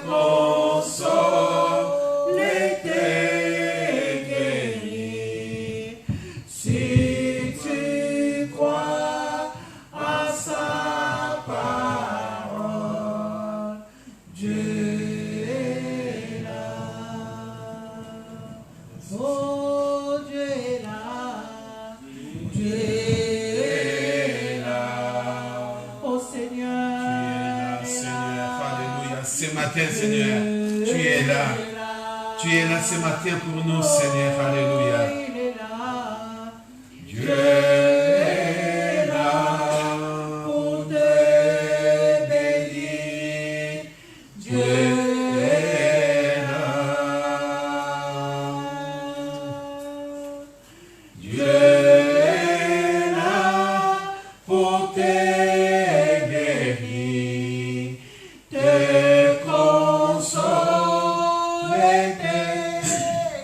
console et te guérit. Si tu crois à sa parole, Dieu est là. Oh, Dieu est là. Dieu est là. Oh Seigneur. Tu es là, Seigneur. Alléluia. Ce matin, Seigneur, tu es là. Tu es là ce matin pour nous, Seigneur. Alléluia. Dieu est là pour te bénir. Dieu est là. Dieu est là pour te guérir, te consoler, te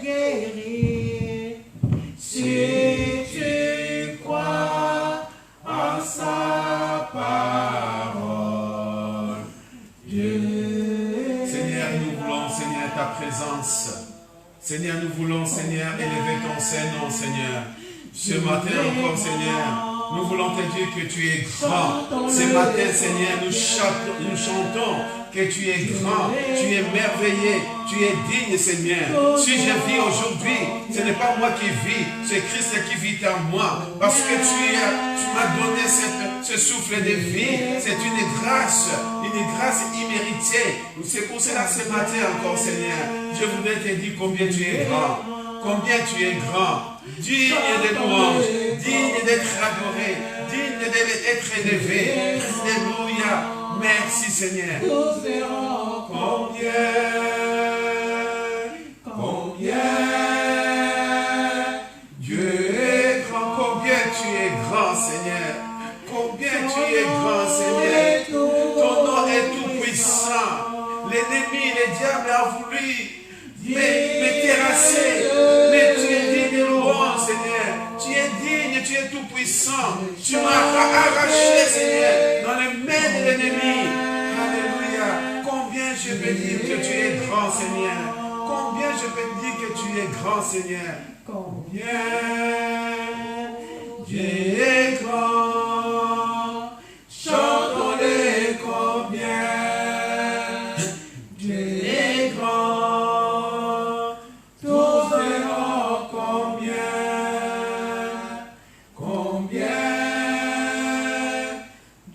guérir. Si tu crois à sa parole, Dieu. Seigneur, nous voulons, Seigneur, ta présence. Seigneur, nous voulons, Seigneur, élever ton Saint-Nom, Seigneur. Ce matin encore, Seigneur, nous voulons te dire que tu es grand. Ce matin, Seigneur, nous chantons que tu es grand, tu es merveilleux, tu es digne, Seigneur. Si je vis aujourd'hui, ce n'est pas moi qui vis, c'est Christ qui vit en moi. Parce que tu m'as donné ce souffle de vie. C'est une grâce imméritée. C'est pour cela ce matin encore, Seigneur, je voudrais te dire combien tu es grand. Combien tu es grand, digne de louange, digne d'être adoré, digne d'être élevé. Alléluia. Merci Seigneur. Combien Dieu est grand, combien tu es grand Seigneur. Combien tu es grand Seigneur. Ton nom est tout puissant. L'ennemi, le diable a voulu me terrasser. Mais tu es digne de louange, Seigneur. Tu es digne, tu es tout puissant. Tu m'as arraché, Seigneur, dans les mains de l'ennemi. Alléluia. Combien je peux dire que tu es grand, Seigneur. Combien je peux dire que tu es grand, Seigneur. Combien tu es grand. Chantons-les combien. Tu es grand. Tous verront combien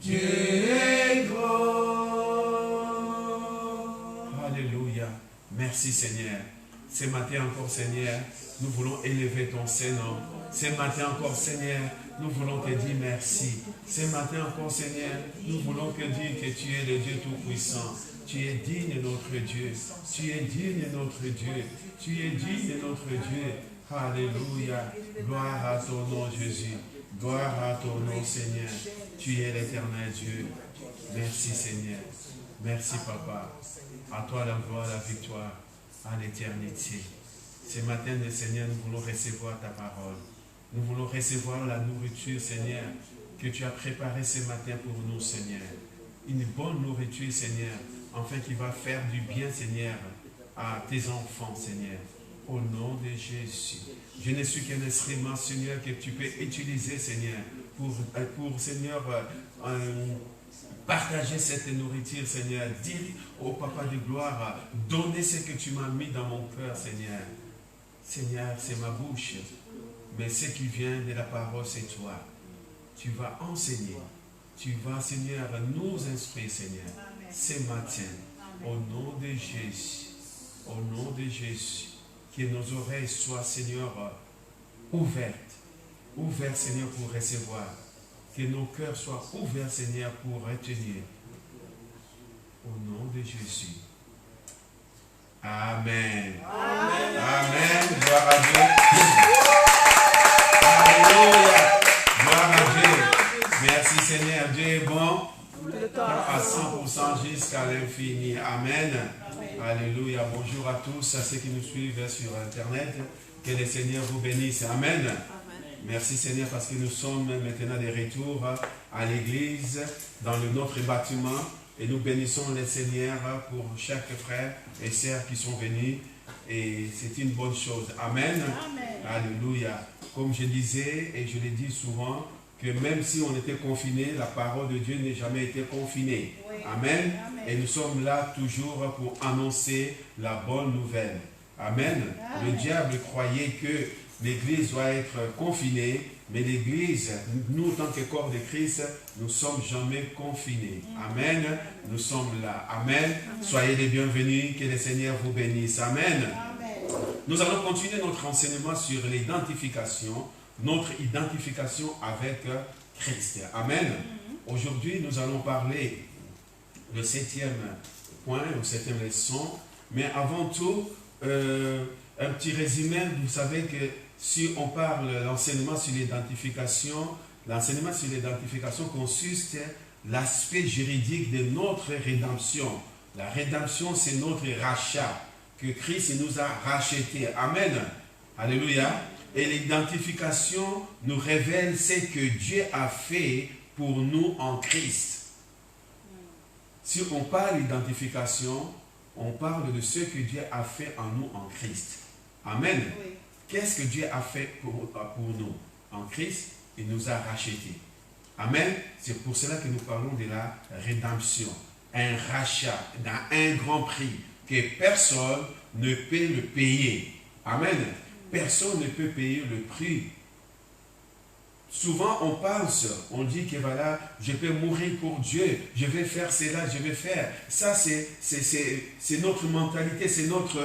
Dieu est grand. Alléluia. Merci Seigneur. Ce matin encore Seigneur, nous voulons élever ton Saint-Nom. Ce matin encore Seigneur, nous voulons te dire merci. Ce matin encore Seigneur, nous voulons te dire que tu es le Dieu Tout-Puissant. Tu es digne de notre Dieu. Tu es digne de notre Dieu. Tu es digne de notre Dieu. Alléluia. Gloire à ton nom, Jésus. Gloire à ton nom, Seigneur. Tu es l'éternel Dieu. Merci, Seigneur. Merci, Papa. À toi la gloire, la victoire, à l'éternité. Ce matin, Seigneur, nous voulons recevoir ta parole. Nous voulons recevoir la nourriture, Seigneur, que tu as préparée ce matin pour nous, Seigneur. Une bonne nourriture, Seigneur, enfin qui va faire du bien, Seigneur, à tes enfants, Seigneur. Au nom de Jésus. Je ne suis qu'un instrument, Seigneur, que tu peux utiliser, Seigneur, pour Seigneur, partager cette nourriture, Seigneur. Dire au Papa de gloire, donner ce que tu m'as mis dans mon cœur, Seigneur. Seigneur, c'est ma bouche. Mais ce qui vient de la parole, c'est toi. Tu vas enseigner. Tu vas, Seigneur, nous instruire, Seigneur, ce matin. Au nom de Jésus. Au nom de Jésus. Que nos oreilles soient, Seigneur, ouvertes. Ouvertes, Seigneur, pour recevoir. Que nos cœurs soient ouverts, Seigneur, pour retenir. Au nom de Jésus. Amen. Amen. Amen. Gloire à Dieu. Alléluia. Gloire à Dieu. Merci, Seigneur. Dieu est bon. À 100% jusqu'à l'infini. Amen. Alléluia. Bonjour à tous, à ceux qui nous suivent sur Internet. Que le Seigneur vous bénisse. Amen. Merci Seigneur parce que nous sommes maintenant de retour à l'église dans notre bâtiment Et nous bénissons le Seigneur pour chaque frère et sœur qui sont venus. Et c'est une bonne chose. Amen. Amen. Alléluia. Comme je disais, et je l'ai dit souvent, que même si on était confiné, la parole de Dieu n'a jamais été confinée. Oui. Amen. Amen. Et nous sommes là toujours pour annoncer la bonne nouvelle. Amen. Amen. Le diable croyait que l'Église doit être confinée, mais l'Église, nous, en tant que corps de Christ, nous ne sommes jamais confinés. Amen. Nous sommes là. Amen. Soyez les bienvenus. Que le Seigneur vous bénisse. Amen. Amen. Nous allons continuer notre enseignement sur l'identification, notre identification avec Christ. Amen. Aujourd'hui, nous allons parler le 7e point, ou 7e leçon. Mais avant tout, un petit résumé. Vous savez que si on parle l'enseignement sur l'identification, l'enseignement sur l'identification consiste l'aspect juridique de notre rédemption. La rédemption, c'est notre rachat, que Christ nous a racheté. Amen. Alléluia. Et l'identification nous révèle ce que Dieu a fait pour nous en Christ. Si on parle d'identification, on parle de ce que Dieu a fait en nous en Christ. Amen. Oui. Qu'est-ce que Dieu a fait pour nous en Christ? Il nous a rachetés. Amen. C'est pour cela que nous parlons de la rédemption. Un rachat, un grand prix que personne ne peut le payer. Amen. Personne ne peut payer le prix. Souvent on pense, on dit que voilà, je peux mourir pour Dieu, je vais faire cela, je vais faire. Ça c'est notre mentalité, c'est notre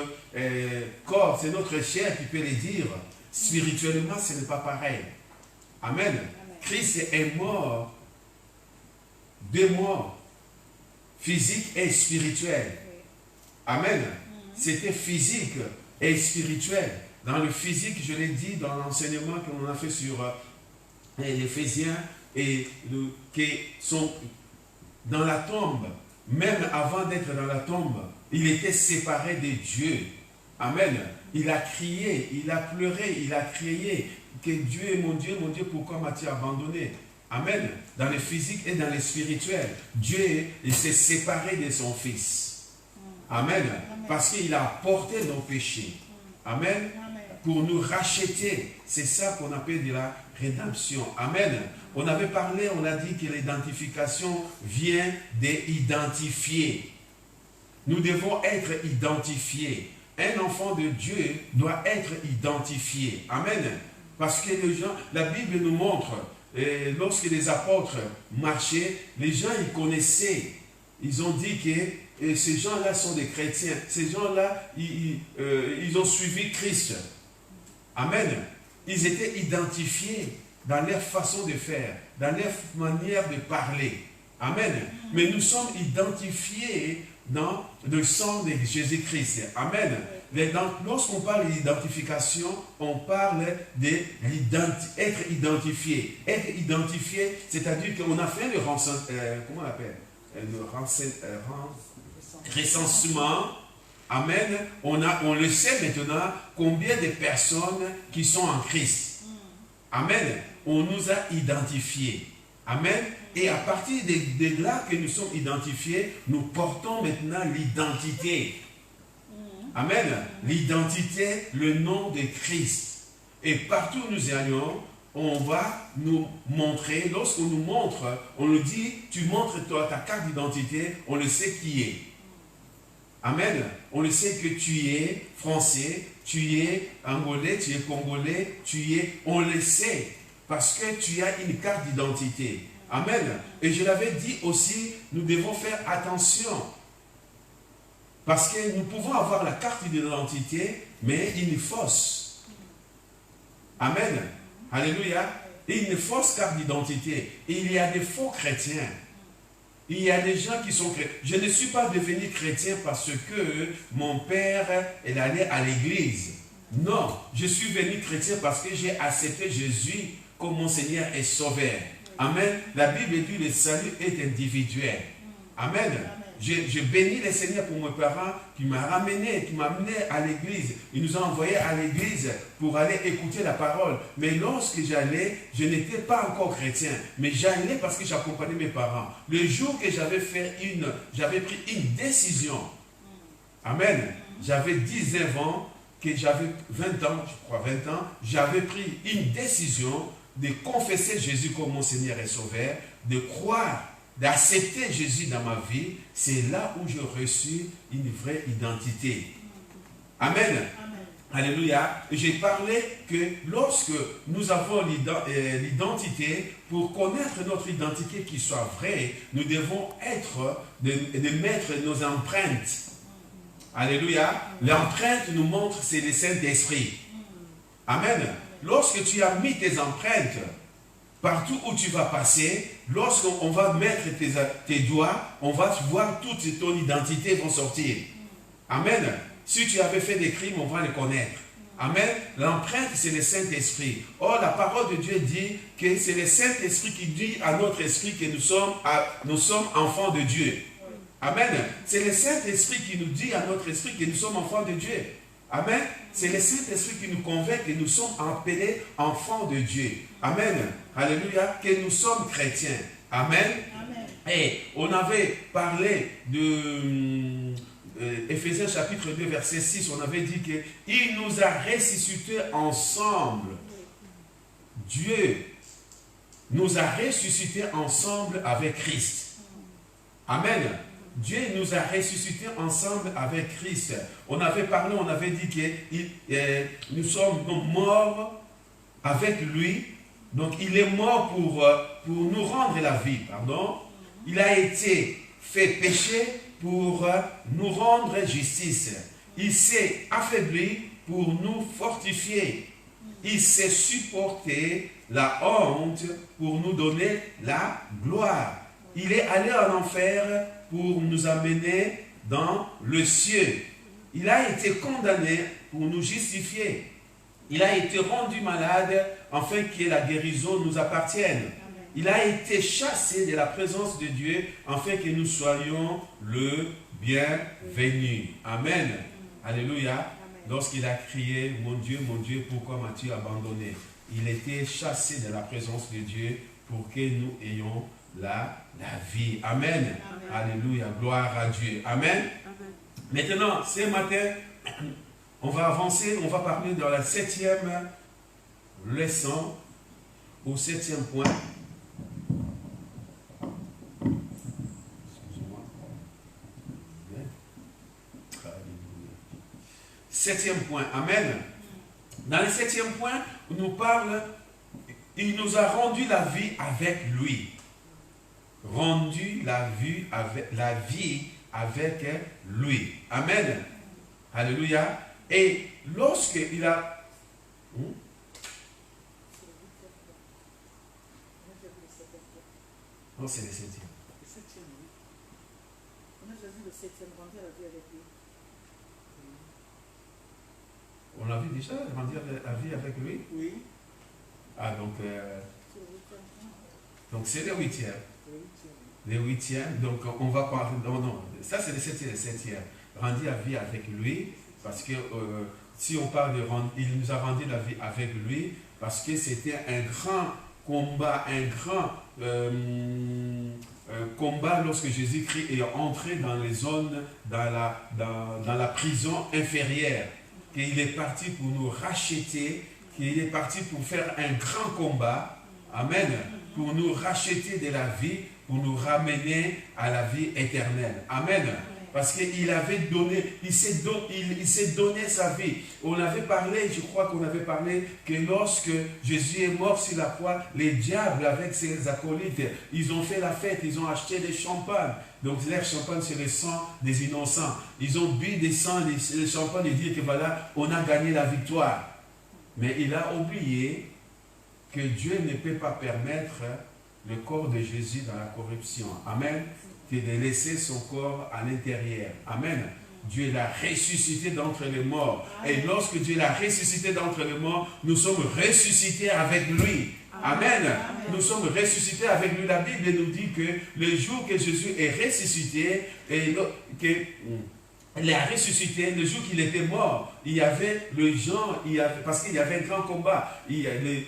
corps, c'est notre chair qui peut le dire. Spirituellement, ce n'est pas pareil. Amen. Amen. Christ est mort, 2 morts, physique et spirituel. Oui. Amen. C'était physique et spirituel. Dans le physique, je l'ai dit dans l'enseignement qu'on a fait sur les Éphésiens, et qui sont dans la tombe, même avant d'être dans la tombe, il était séparé de Dieu. Amen. Il a crié, il a pleuré, il a crié que Dieu, mon Dieu, pourquoi m'as-tu abandonné? Amen. Dans le physique et dans le spirituel, Dieu s'est séparé de son Fils. Amen. Parce qu'il a porté nos péchés. Amen. Pour nous racheter. C'est ça qu'on appelle de la rédemption. Amen. On avait parlé, on a dit que l'identification vient d'identifier. Nous devons être identifiés. Un enfant de Dieu doit être identifié. Amen. Parce que les gens, la Bible nous montre, lorsque les apôtres marchaient, les gens ils connaissaient. Ils ont dit que ces gens-là sont des chrétiens. Ces gens-là, ils ont suivi Christ. Amen. Ils étaient identifiés dans leur façon de faire, dans leur manière de parler. Amen. Mais nous sommes identifiés dans le sang de Jésus-Christ. Amen. Lorsqu'on parle d'identification, on parle d'être identifié. Être identifié, c'est-à-dire qu'on a fait le comment on appelle? Recensement. Amen. On le sait maintenant combien de personnes qui sont en Christ. Amen. On nous a identifiés. Amen. Et à partir de là que nous sommes identifiés, nous portons maintenant l'identité. Amen. L'identité, le nom de Christ. Et partout où nous allons, on va nous montrer, lorsqu'on nous montre, on nous dit, tu montres toi ta carte d'identité, on le sait qui est. Amen. On le sait que tu es français, tu es angolais, tu es congolais, on le sait. Parce que tu as une carte d'identité. Amen. Et je l'avais dit aussi, nous devons faire attention. Parce que nous pouvons avoir la carte d'identité, mais une fausse. Amen. Alléluia. Une fausse carte d'identité. Il y a des faux chrétiens. Il y a des gens qui sont chrétiens. Je ne suis pas devenu chrétien parce que mon père est allé à l'église. Non, je suis venu chrétien parce que j'ai accepté Jésus comme mon Seigneur et Sauveur. Amen. La Bible dit que le salut est individuel. Amen. je bénis le Seigneur pour mes parents qui m'ont ramené, qui m'a amené à l'église. Il nous a envoyés à l'église pour aller écouter la parole. Mais lorsque j'allais, je n'étais pas encore chrétien. Mais j'allais parce que j'accompagnais mes parents. Le jour que j'avais pris une décision. Amen. J'avais 19 ans, que j'avais 20 ans, je crois 20 ans, j'avais pris une décision de confesser Jésus comme mon Seigneur et Sauveur, de croire, d'accepter Jésus dans ma vie. C'est là où j'ai reçu une vraie identité. Amen. Amen. Alléluia. J'ai parlé que lorsque nous avons l'identité, pour connaître notre identité qui soit vraie, nous devons de mettre nos empreintes. Alléluia. L'empreinte nous montre, c'est le Saint-Esprit. Amen. Lorsque tu as mis tes empreintes, partout où tu vas passer, lorsqu'on va mettre tes doigts, on va voir toute ton identité va sortir. Amen. Si tu avais fait des crimes, on va les connaître. Amen. L'empreinte, c'est le Saint-Esprit. Or, la parole de Dieu dit que c'est le Saint-Esprit qui dit à notre esprit que nous sommes enfants de Dieu. Amen. C'est le Saint-Esprit qui nous dit à notre esprit que nous sommes enfants de Dieu. Amen. C'est le Saint-Esprit qui nous convainc que nous sommes appelés enfants de Dieu. Amen. Alléluia. Que nous sommes chrétiens. Amen. Amen. Et on avait parlé de Éphésiens chapitre 2 verset 6. On avait dit qu'il nous a ressuscités ensemble. Dieu nous a ressuscités ensemble avec Christ. Amen. Dieu nous a ressuscités ensemble avec Christ. On avait parlé, on avait dit que nous sommes morts avec lui. Donc il est mort pour nous rendre la vie. Pardon. Il a été fait péché pour nous rendre justice. Il s'est affaibli pour nous fortifier. Il s'est supporté la honte pour nous donner la gloire. Il est allé en enfer pour nous amener dans le ciel. Il a été condamné pour nous justifier. Il a été rendu malade afin que la guérison nous appartienne. Il a été chassé de la présence de Dieu afin que nous soyons le bienvenu. Amen. Alléluia. Lorsqu'il a crié, mon Dieu, pourquoi m'as-tu abandonné? Il était chassé de la présence de Dieu pour que nous ayons la vie. Amen. Amen. Alléluia. Gloire à Dieu. Amen. Amen. Maintenant, ce matin, on va avancer, on va parler dans la 7e leçon, au 7e point. Excusez-moi. 7e point. Amen. Dans le 7e point, on nous parle, il nous a rendu la vie avec lui. Rendu la vie avec lui. Amen. Alléluia. Et lorsque il a... Non, c'est le 7e. On a choisi le 7e, rendu la vie avec lui. On l'a vu déjà, rendu la vie avec lui? Oui. Ah, donc c'est le 8e. Le 8e, donc on va parler, non, ça c'est le 7e, rendu la vie avec lui, parce que si on parle de rendre, il nous a rendu la vie avec lui, parce que c'était un grand combat, un grand combat lorsque Jésus-Christ est entré dans les zones, dans la prison inférieure, qu'il est parti pour nous racheter, qu'il est parti pour faire un grand combat, amen, pour nous racheter de la vie, pour nous ramener à la vie éternelle. Amen. Parce qu'il avait donné, il s'est donné sa vie. On avait parlé, je crois qu'on avait parlé que lorsque Jésus est mort sur la croix, les diables avec ses acolytes, ils ont fait la fête, ils ont acheté des champagnes. Donc leur champagne, c'est le sang des innocents. Ils ont bu des sangs, le champagne et dire que voilà, on a gagné la victoire. Mais il a oublié que Dieu ne peut pas permettre le corps de Jésus dans la corruption. Amen. Que de laisser son corps à l'intérieur. Amen. Dieu l'a ressuscité d'entre les morts. Et lorsque Dieu l'a ressuscité d'entre les morts, nous sommes ressuscités avec lui. Amen. Nous sommes ressuscités avec lui. La Bible nous dit que le jour que Jésus est ressuscité, il a ressuscité, le jour qu'il était mort, il y avait le genre, parce qu'il y avait un grand combat,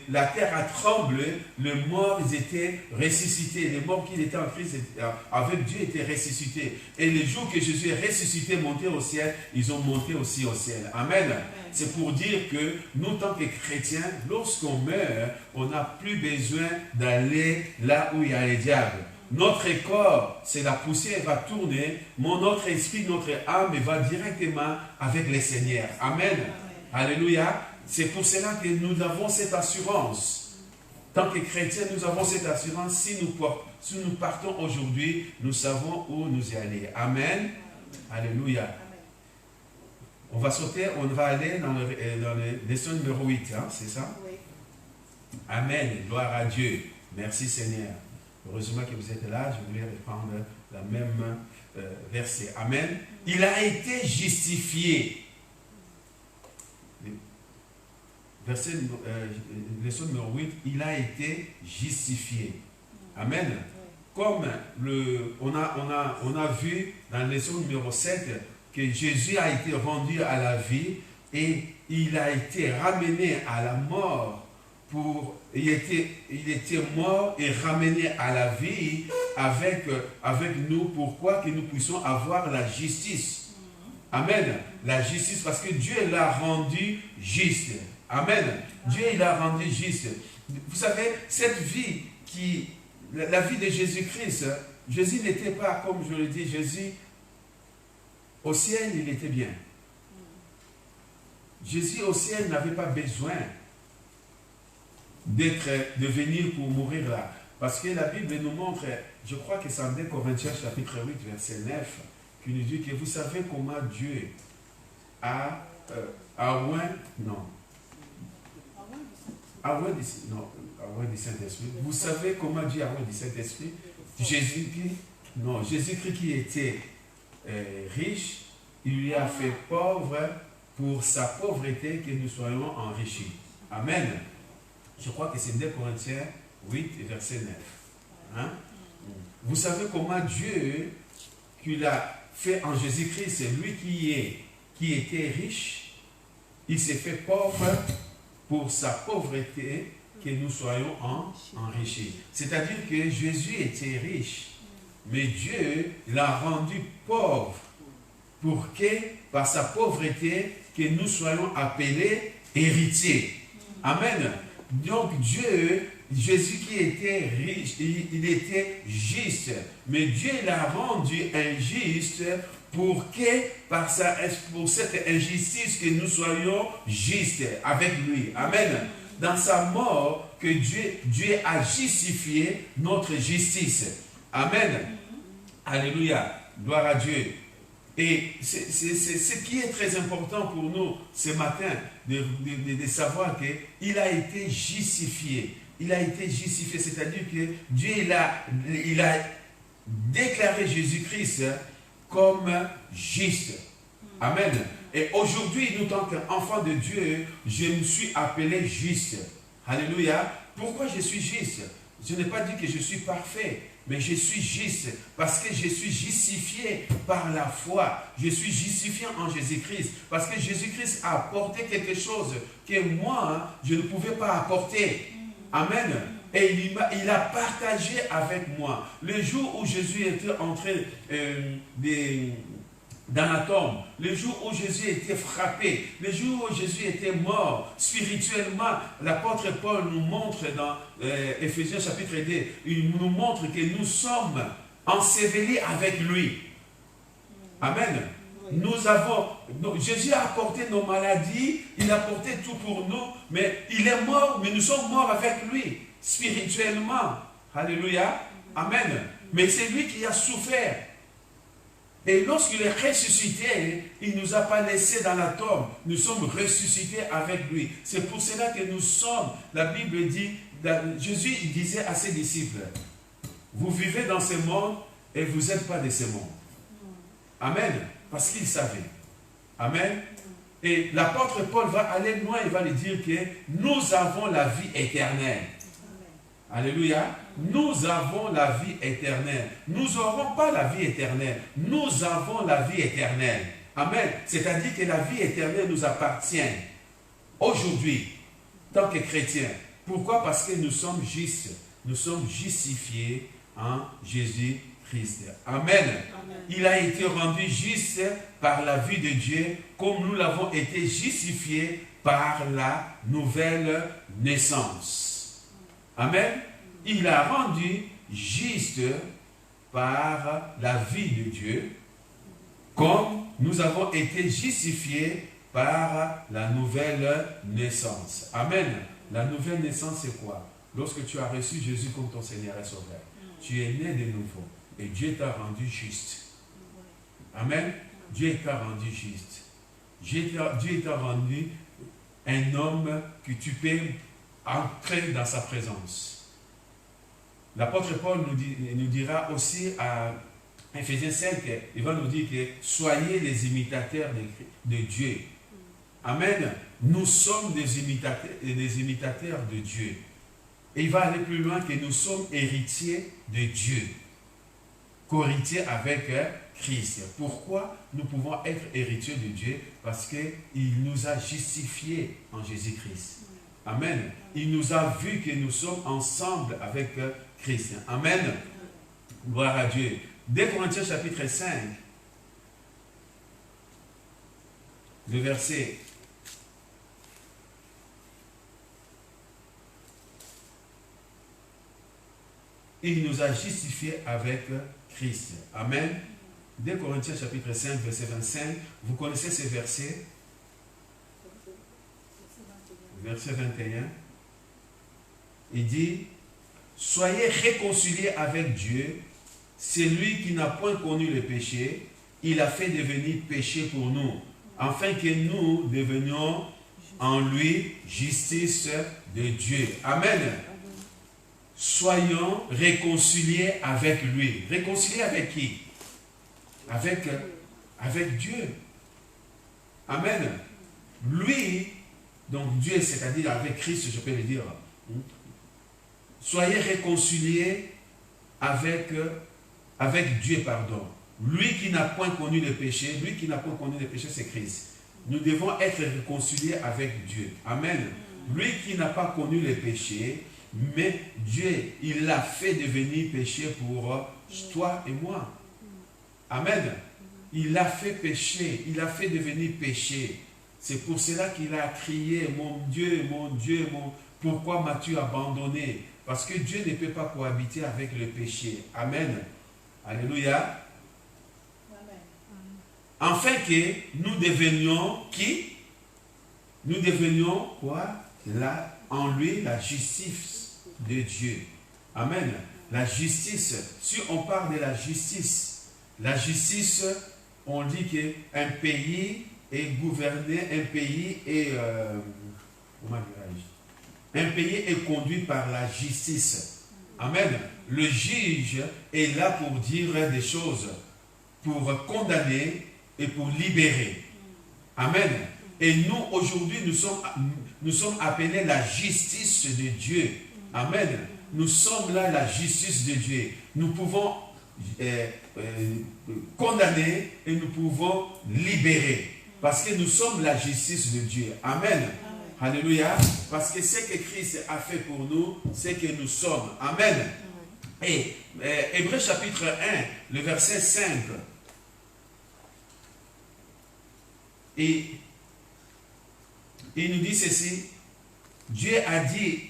la terre a tremblé, les morts ils étaient ressuscités, les morts qui étaient en Christ avec Dieu étaient ressuscités. Et le jour que Jésus est ressuscité, monté au ciel, ils ont monté aussi au ciel. Amen. C'est pour dire que nous, tant que chrétiens, lorsqu'on meurt, on n'a plus besoin d'aller là où il y a les diables. Notre corps, c'est la poussière, va tourner, notre esprit, notre âme va directement avec le Seigneur. Amen. Alléluia. C'est pour cela que nous avons cette assurance. Tant que chrétiens, nous avons cette assurance. Si nous partons aujourd'hui, nous savons où nous y aller. Amen. Alléluia. On va sauter, on va aller dans le leçon numéro 8, hein, c'est ça? Oui. Amen. Gloire à Dieu. Merci Seigneur. Heureusement que vous êtes là, je voulais reprendre la même verset. Amen. Il a été justifié. Verset, leçon numéro 8, il a été justifié. Amen. Comme on a vu dans la leçon numéro 7 que Jésus a été rendu à la vie et il a été ramené à la mort. Il était mort et ramené à la vie avec nous. Pourquoi? Que nous puissions avoir la justice. Amen. La justice parce que Dieu l'a rendu juste. Amen. Dieu l'a rendu juste. Vous savez, cette vie la vie de Jésus-Christ, Jésus n'était pas, comme je le dis, Jésus, au ciel, il était bien. Jésus au ciel n'avait pas besoin de venir pour mourir là. Parce que la Bible nous montre, je crois que c'est en 2 Corinthiens chapitre 8, verset 9, qui nous dit que vous savez comment Dieu a oint du Saint-Esprit. Vous savez comment Dieu a oint du Saint-Esprit? Jésus-Christ qui était riche, il lui a fait pauvre pour sa pauvreté que nous soyons enrichis. Amen. Je crois que c'est 2 Corinthiens 8, verset 9. Hein? Vous savez comment Dieu, qu'il a fait en Jésus-Christ, c'est lui qui était riche, il s'est fait pauvre pour sa pauvreté, que nous soyons enrichis. C'est-à-dire que Jésus était riche, mais Dieu l'a rendu pauvre pour que, par sa pauvreté, que nous soyons appelés héritiers. Amen. Donc Jésus qui était riche, il était juste, mais Dieu l'a rendu injuste pour cette injustice que nous soyons justes avec lui. Amen. Dans sa mort, que Dieu a justifié notre justice. Amen. Alléluia. Gloire à Dieu. Et c'est ce qui est très important pour nous ce matin, de savoir qu'il a été justifié. Il a été justifié, c'est-à-dire que Dieu il a déclaré Jésus-Christ comme juste. Amen. Et aujourd'hui, nous, tant qu'enfants de Dieu, je me suis appelé juste. Alléluia. Pourquoi je suis juste? Je n'ai pas dit que je suis parfait, mais je suis juste parce que je suis justifié par la foi. Je suis justifié en Jésus-Christ parce que Jésus-Christ a apporté quelque chose que moi, je ne pouvais pas apporter. Amen. Et il a partagé avec moi. Le jour où Jésus était entré dans la tombe, le jour où Jésus était frappé, le jour où Jésus était mort spirituellement, l'apôtre Paul nous montre dans Éphésiens chapitre 2, il nous montre que nous sommes ensevelis avec lui. Amen. Jésus a apporté nos maladies, il a apporté tout pour nous, mais il est mort, mais nous sommes morts avec lui, spirituellement. Alléluia. Amen. Mais c'est lui qui a souffert. Et lorsqu'il est ressuscité, il ne nous a pas laissés dans la tombe. Nous sommes ressuscités avec lui. C'est pour cela que nous sommes, la Bible dit, Jésus il disait à ses disciples, vous vivez dans ce monde et vous n'êtes pas de ce monde. Amen. Parce qu'il savait. Amen. Et l'apôtre Paul va aller loin, il va lui dire que nous avons la vie éternelle. Alléluia. Nous avons la vie éternelle. Nous n'aurons pas la vie éternelle. Nous avons la vie éternelle. Amen. C'est-à-dire que la vie éternelle nous appartient aujourd'hui, tant que chrétiens. Pourquoi? Parce que nous sommes justes. Nous sommes justifiés en Jésus-Christ. Amen. Amen. Il a été rendu juste par la vie de Dieu, comme nous l'avons été justifiés par la nouvelle naissance. Amen. Il a rendu juste par la vie de Dieu, comme nous avons été justifiés par la nouvelle naissance. Amen. La nouvelle naissance, c'est quoi? Lorsque tu as reçu Jésus comme ton Seigneur et Sauveur, tu es né de nouveau et Dieu t'a rendu juste. Amen. Dieu t'a rendu juste. Dieu t'a rendu un homme que tu peux entrer dans sa présence. L'apôtre Paul nous dira aussi à Éphésiens 5, il va nous dire que soyez les imitateurs de Dieu. Amen. Nous sommes des imitateurs de Dieu. Et il va aller plus loin que nous sommes héritiers de Dieu. Co-héritiers avec Christ. Pourquoi nous pouvons être héritiers de Dieu? Parce qu'il nous a justifiés en Jésus-Christ. Amen. Il nous a vu que nous sommes ensemble avec Christ. Amen. Gloire à Dieu. 2 Corinthiens chapitre 5, le verset 1. Il nous a justifiés avec Christ. Amen. 2 Corinthiens chapitre 5, verset 25. Vous connaissez ces versets? Verset 21. Il dit, soyez réconciliés avec Dieu. C'est lui qui n'a point connu le péché. Il a fait devenir péché pour nous, afin que nous devenions en lui justice de Dieu. Amen. Soyons réconciliés avec lui. Réconciliés avec qui? Avec Dieu. Amen. Lui, donc Dieu, c'est-à-dire avec Christ, je peux le dire. Soyez réconciliés avec Dieu, pardon. Lui qui n'a point connu le péché, c'est Christ. Nous devons être réconciliés avec Dieu. Amen. Lui qui n'a pas connu le péché, mais Dieu, il l'a fait devenir péché pour toi et moi. Amen. Il l'a fait péché, il l'a fait devenir péché. C'est pour cela qu'il a crié, mon Dieu, pourquoi m'as-tu abandonné? Parce que Dieu ne peut pas cohabiter avec le péché. Amen. Alléluia. Amen. Afin que nous devenions qui? Nous devenions quoi? En lui, la justice de Dieu. Amen. La justice, si on parle de la justice, on dit qu'un pays est gouverné, un pays est conduit par la justice. Amen. Le juge est là pour dire des choses, pour condamner et pour libérer. Amen. Et nous, aujourd'hui, nous sommes appelés la justice de Dieu. Amen. Nous sommes là, la justice de Dieu. Nous pouvons condamner et nous pouvons libérer. Parce que nous sommes la justice de Dieu. Amen. Alléluia. Parce que ce que Christ a fait pour nous, c'est que nous sommes. Amen. Et Hébreux chapitre 1, le verset 5. Et il nous dit ceci. Dieu a dit,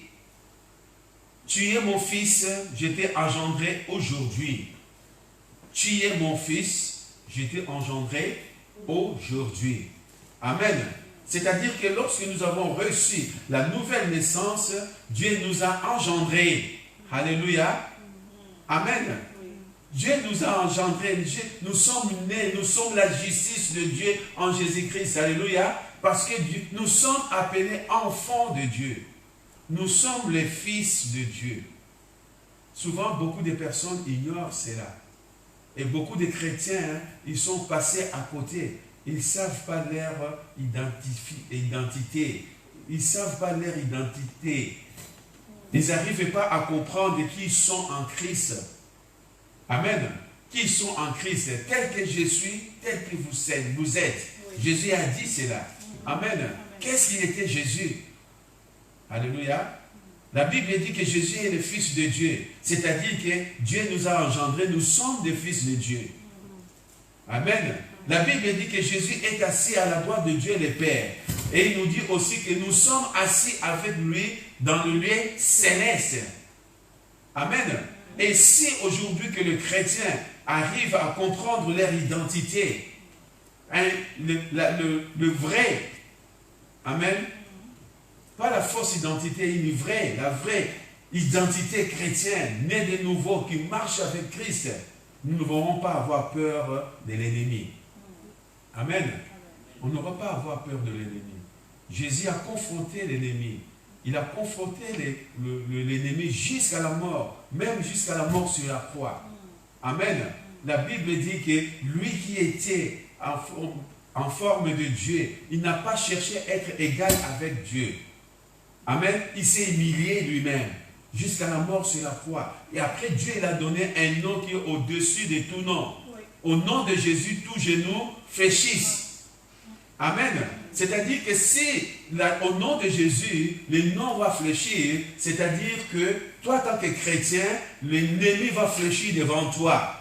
tu es mon fils, je t'ai engendré aujourd'hui. Tu es mon fils, je t'ai engendré aujourd'hui. Amen. C'est-à-dire que lorsque nous avons reçu la nouvelle naissance, Dieu nous a engendrés. Alléluia. Amen. Dieu nous a engendrés. Nous sommes nés, nous sommes la justice de Dieu en Jésus-Christ. Alléluia. Parce que nous sommes appelés enfants de Dieu. Nous sommes les fils de Dieu. Souvent, beaucoup de personnes ignorent cela. Et beaucoup de chrétiens, hein, ils sont passés à côté. Ils ne savent pas leur identité. Ils ne savent pas leur identité. Ils n'arrivent pas à comprendre qui ils sont en Christ. Amen. Qui ils sont en Christ. Tel que je suis, tel que vous êtes. Oui. Jésus a dit cela. Amen. Amen. Qu'est-ce qu'il était Jésus? Alléluia. La Bible dit que Jésus est le Fils de Dieu. C'est-à-dire que Dieu nous a engendrés. Nous sommes des fils de Dieu. Amen. La Bible dit que Jésus est assis à la droite de Dieu le Père. Et il nous dit aussi que nous sommes assis avec lui dans le lieu céleste. Amen. Et si aujourd'hui que le chrétien arrive à comprendre leur identité, hein, le vrai, amen, pas la fausse identité, la vraie identité chrétienne, née de nouveau, qui marche avec Christ, nous ne devrons pas avoir peur de l'ennemi. Amen. On n'aura pas à avoir peur de l'ennemi. Jésus a confronté l'ennemi. Il a confronté l'ennemi jusqu'à la mort, même jusqu'à la mort sur la croix. Amen. La Bible dit que lui qui était en forme de Dieu, il n'a pas cherché à être égal avec Dieu. Amen. Il s'est humilié lui-même jusqu'à la mort sur la croix. Et après, Dieu il a donné un nom qui est au-dessus de tout nom. Au nom de Jésus, tout genou fléchisse. Amen. C'est-à-dire que si, au nom de Jésus, le nom va fléchir, c'est-à-dire que toi, en tant que chrétien, l'ennemi va fléchir devant toi.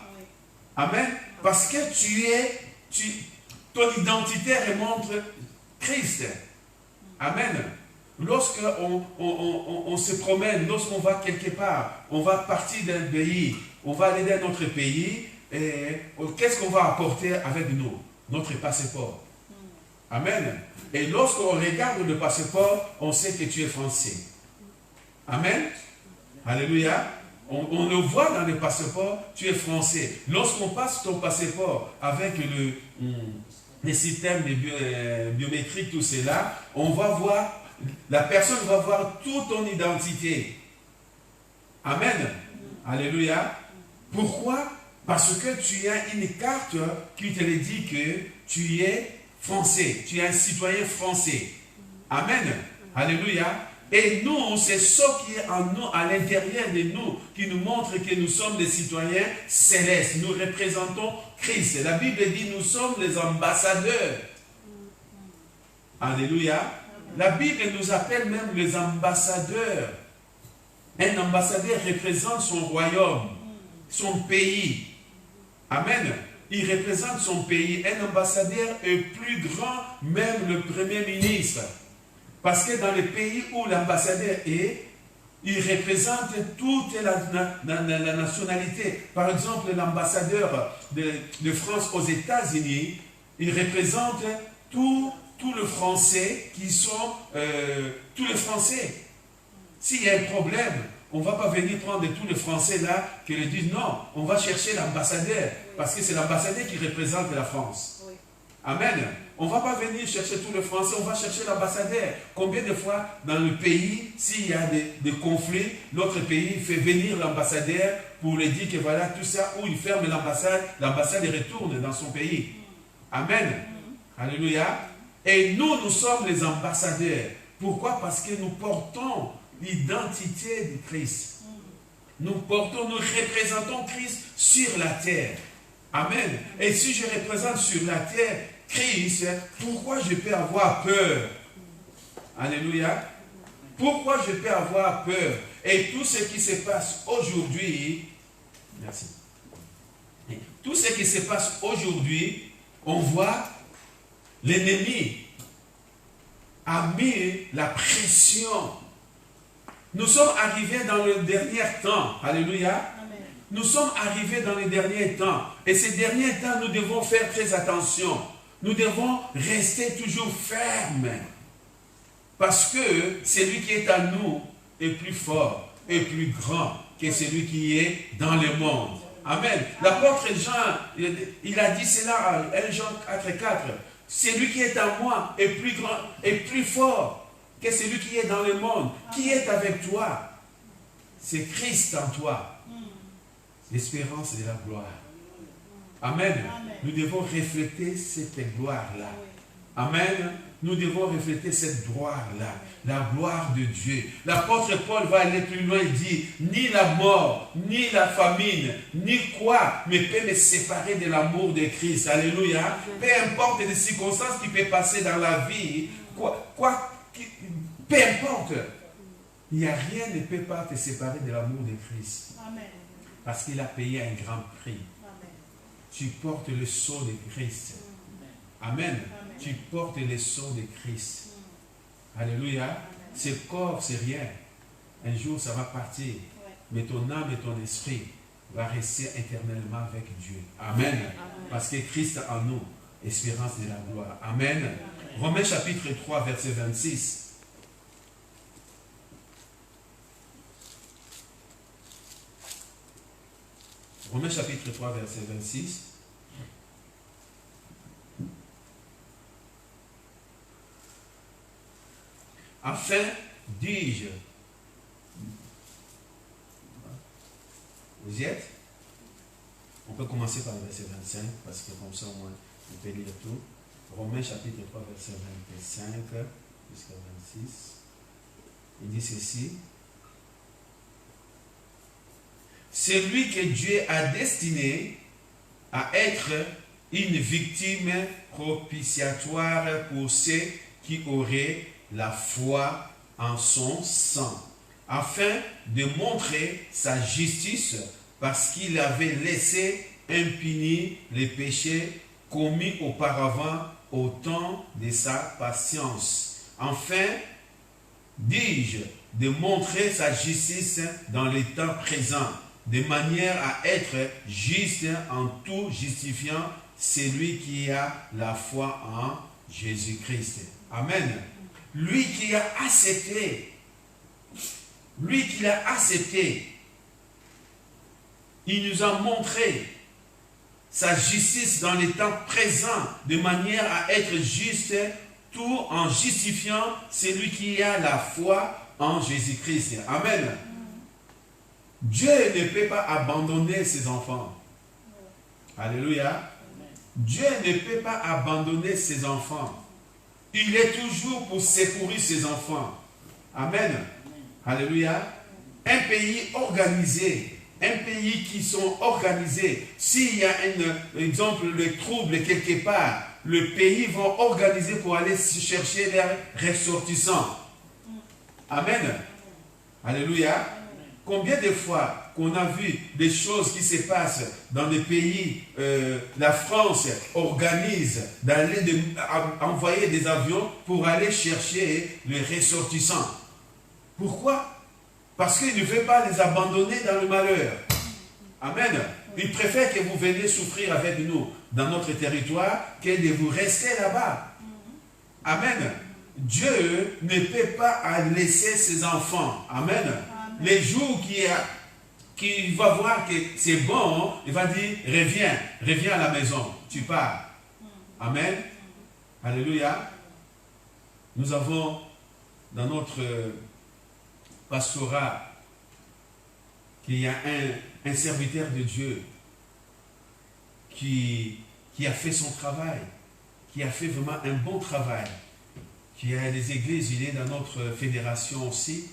Amen. Parce que ton identité remonte Christ. Amen. Lorsqu'on se promène, lorsqu'on va quelque part, on va partir d'un pays, on va aller dans notre pays, qu'est-ce qu'on va apporter avec nous? Notre passeport. Amen. Et lorsqu'on regarde le passeport, on sait que tu es français. Amen. Alléluia. On le voit dans le passeport, tu es français. Lorsqu'on passe ton passeport avec les systèmes biométriques, tout cela, on va voir, la personne va voir toute ton identité. Amen. Alléluia. Pourquoi? Parce que tu as une carte qui te dit que tu es français, tu es un citoyen français. Amen. Alléluia. Et nous, c'est ce qui est en nous, à l'intérieur de nous, qui nous montre que nous sommes des citoyens célestes. Nous représentons Christ. La Bible dit nous sommes les ambassadeurs. Alléluia. La Bible nous appelle même les ambassadeurs. Un ambassadeur représente son royaume, son pays. Amen. Il représente son pays. Un ambassadeur est plus grand, même le premier ministre. Parce que dans le pays où l'ambassadeur est, il représente toute la nationalité. Par exemple, l'ambassadeur de France aux États-Unis, il représente tous les Français qui sont tous les Français. S'il y a un problème, on ne va pas venir prendre tous les Français là qui le disent non, on va chercher l'ambassadeur, parce que c'est l'ambassadeur qui représente la France. Oui. Amen. On ne va pas venir chercher tous les Français, on va chercher l'ambassadeur. Combien de fois dans le pays, s'il y a des conflits, l'autre pays fait venir l'ambassadeur pour lui dire que voilà tout ça, où il ferme l'ambassade retourne dans son pays. Amen. Alléluia. Et nous sommes les ambassadeurs. Pourquoi? Parce que nous portons l'identité de Christ. Nous représentons Christ sur la terre. Amen. Et si je représente sur la terre Christ, pourquoi je peux avoir peur? Alléluia. Pourquoi je peux avoir peur? Et tout ce qui se passe aujourd'hui, merci. Et tout ce qui se passe aujourd'hui, on voit l'ennemi a mis la pression. Nous sommes arrivés dans le dernier temps. Alléluia. Amen. Nous sommes arrivés dans les derniers temps. Et ces derniers temps, nous devons faire très attention. Nous devons rester toujours fermes. Parce que celui qui est à nous est plus fort et plus grand que celui qui est dans le monde. Amen. L'apôtre Jean, il a dit cela à 1 Jean 4,4. Celui qui est à moi est plus grand et plus fort que celui qui est dans le monde. Qui est avec toi? C'est Christ en toi. L'espérance de la gloire. Amen. Amen. Nous devons refléter cette gloire-là. Oui. Amen. Nous devons refléter cette gloire-là, la gloire de Dieu. L'apôtre Paul va aller plus loin, il dit, ni la mort, ni la famine, ni quoi ne peut me séparer de l'amour de Christ. Alléluia. Peu importe les circonstances qui peuvent passer dans la vie, peu importe, il n'y a rien ne peut pas te séparer de l'amour de Christ. Amen. Parce qu'il a payé un grand prix. Amen. Tu portes le sceau de Christ. Amen. Amen. Tu portes le sceau de Christ. Alléluia. Ce corps, c'est rien. Un jour, ça va partir. Mais ton âme et ton esprit va rester éternellement avec Dieu. Amen. Parce que Christ en nous, espérance de la gloire. Amen. Romains chapitre 3, verset 26. Romains chapitre 3, verset 26. Enfin, dis-je, vous y êtes? On peut commencer par le verset 25, parce que comme ça, au moins, on peut lire tout. Romains chapitre 3, verset 25 jusqu'à 26. Il dit ceci. Celui que Dieu a destiné à être une victime propitiatoire pour ceux qui auraient la foi en son sang, afin de montrer sa justice, parce qu'il avait laissé impunis les péchés commis auparavant au temps de sa patience. Enfin, dis-je, de montrer sa justice dans le temps présent, de manière à être juste en tout, justifiant celui qui a la foi en Jésus-Christ. Amen. Lui qui a accepté, il nous a montré sa justice dans les temps présents, de manière à être juste, tout en justifiant celui qui a la foi en Jésus-Christ. Amen. Dieu ne peut pas abandonner ses enfants. Alléluia. Dieu ne peut pas abandonner ses enfants. Il est toujours pour secourir ses enfants. Amen. Alléluia. Un pays organisé, un pays qui sont organisés. S'il y a un exemple, le trouble quelque part, le pays va organiser pour aller chercher leurs ressortissants. Amen. Alléluia. Combien de fois qu'on a vu des choses qui se passent dans des pays, la France organise d'aller envoyer des avions pour aller chercher les ressortissants. Pourquoi? Parce qu'il ne veut pas les abandonner dans le malheur. Amen. Il préfère que vous veniez souffrir avec nous dans notre territoire que de vous rester là-bas. Amen. Dieu ne peut pas laisser ses enfants. Amen. Les jours qu'il va voir que c'est bon, il va dire, reviens à la maison, tu pars. Amen. Alléluia. Nous avons dans notre pastorat qu'il y a un serviteur de Dieu qui a fait son travail, qui a fait vraiment un bon travail, qui a des églises, il est dans notre fédération aussi,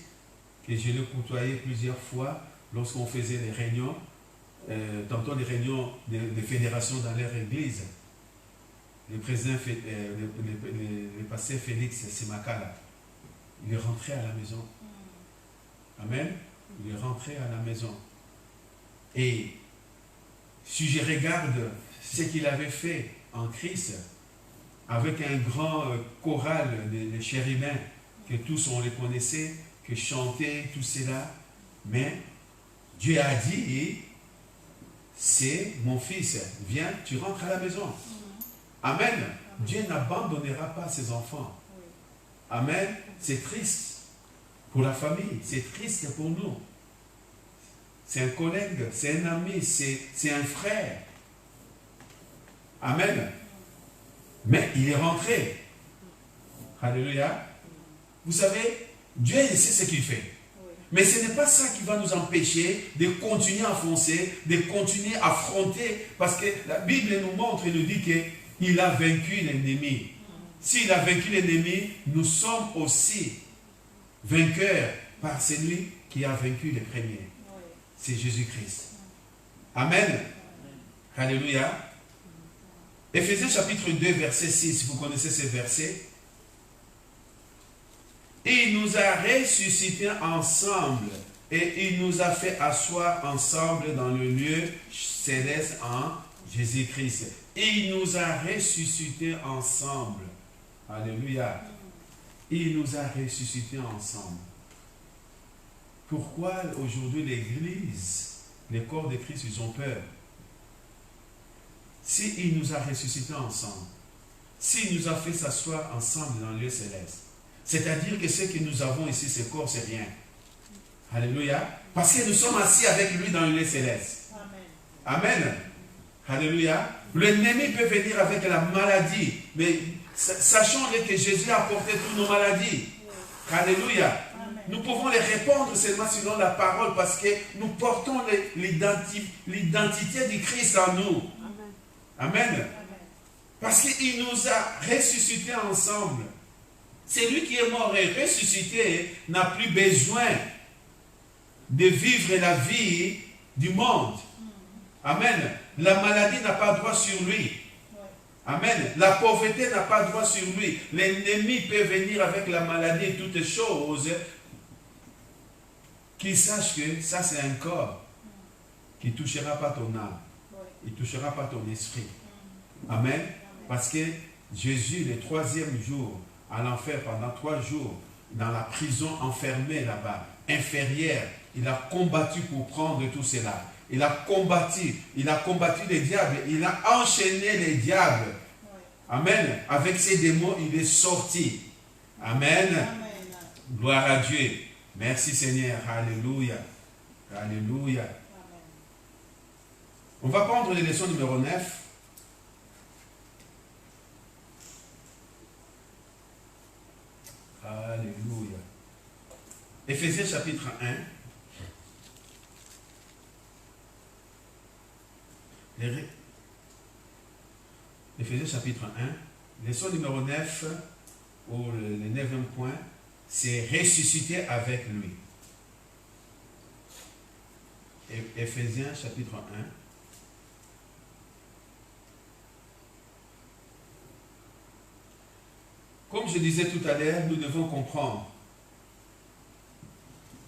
que je l'ai côtoyé plusieurs fois lorsqu'on faisait des réunions, tantôt des réunions de fédération dans leur église. Le président, le pasteur Félix Semakala, il est rentré à la maison. Amen. Il est rentré à la maison. Et si je regarde ce qu'il avait fait en Christ, avec un grand choral de chérubins, que tous on les connaissait, que chantait tout cela, mais Dieu a dit, c'est mon fils, viens, tu rentres à la maison. Amen. Dieu n'abandonnera pas ses enfants. Amen. C'est triste pour la famille, c'est triste pour nous. C'est un collègue, c'est un ami, c'est un frère. Amen. Mais il est rentré. Alléluia. Vous savez, Dieu il sait ce qu'il fait. Mais ce n'est pas ça qui va nous empêcher de continuer à foncer, de continuer à affronter, parce que la Bible nous montre et nous dit qu'il a vaincu l'ennemi. S'il a vaincu l'ennemi, nous sommes aussi vainqueurs par celui qui a vaincu les premiers. C'est Jésus-Christ. Amen. Alléluia. Éphésiens chapitre 2, verset 6, vous connaissez ces versets. Il nous a ressuscités ensemble et il nous a fait asseoir ensemble dans le lieu céleste en Jésus-Christ. Il nous a ressuscités ensemble. Alléluia. Il nous a ressuscités ensemble. Pourquoi aujourd'hui l'Église, les corps de Christ, ils ont peur? Si il nous a ressuscités ensemble, s'il nous a fait s'asseoir ensemble dans le lieu céleste, c'est-à-dire que ce que nous avons ici, ce corps, c'est rien. Alléluia. Parce que nous sommes assis avec lui dans le lieu céleste. Amen. Amen. Alléluia. L'ennemi peut venir avec la maladie, mais sachons que Jésus a porté toutes nos maladies. Alléluia. Nous pouvons les répondre seulement selon la parole parce que nous portons l'identité du Christ en nous. Amen. Parce qu'il nous a ressuscités ensemble. Celui qui est mort et ressuscité n'a plus besoin de vivre la vie du monde. Amen. La maladie n'a pas droit sur lui. Amen. La pauvreté n'a pas droit sur lui. L'ennemi peut venir avec la maladie et toutes choses. Qu'il sache que ça c'est un corps qui ne touchera pas ton âme. Il ne touchera pas ton esprit. Amen. Parce que Jésus, le 3e jour, à l'enfer pendant 3 jours, dans la prison enfermée là-bas, inférieure, il a combattu pour prendre tout cela. Il a combattu les diables, il a enchaîné les diables. Amen. Avec ces démons, il est sorti. Amen. Amen. Gloire à Dieu. Merci Seigneur. Alléluia. Alléluia. Amen. On va prendre les leçons numéro 9. Alléluia. Éphésiens chapitre 1. Éphésiens chapitre 1. Leçon numéro 9, ou le 9e point, c'est ressusciter avec lui. Éphésiens chapitre 1. Comme je disais tout à l'heure, nous devons comprendre,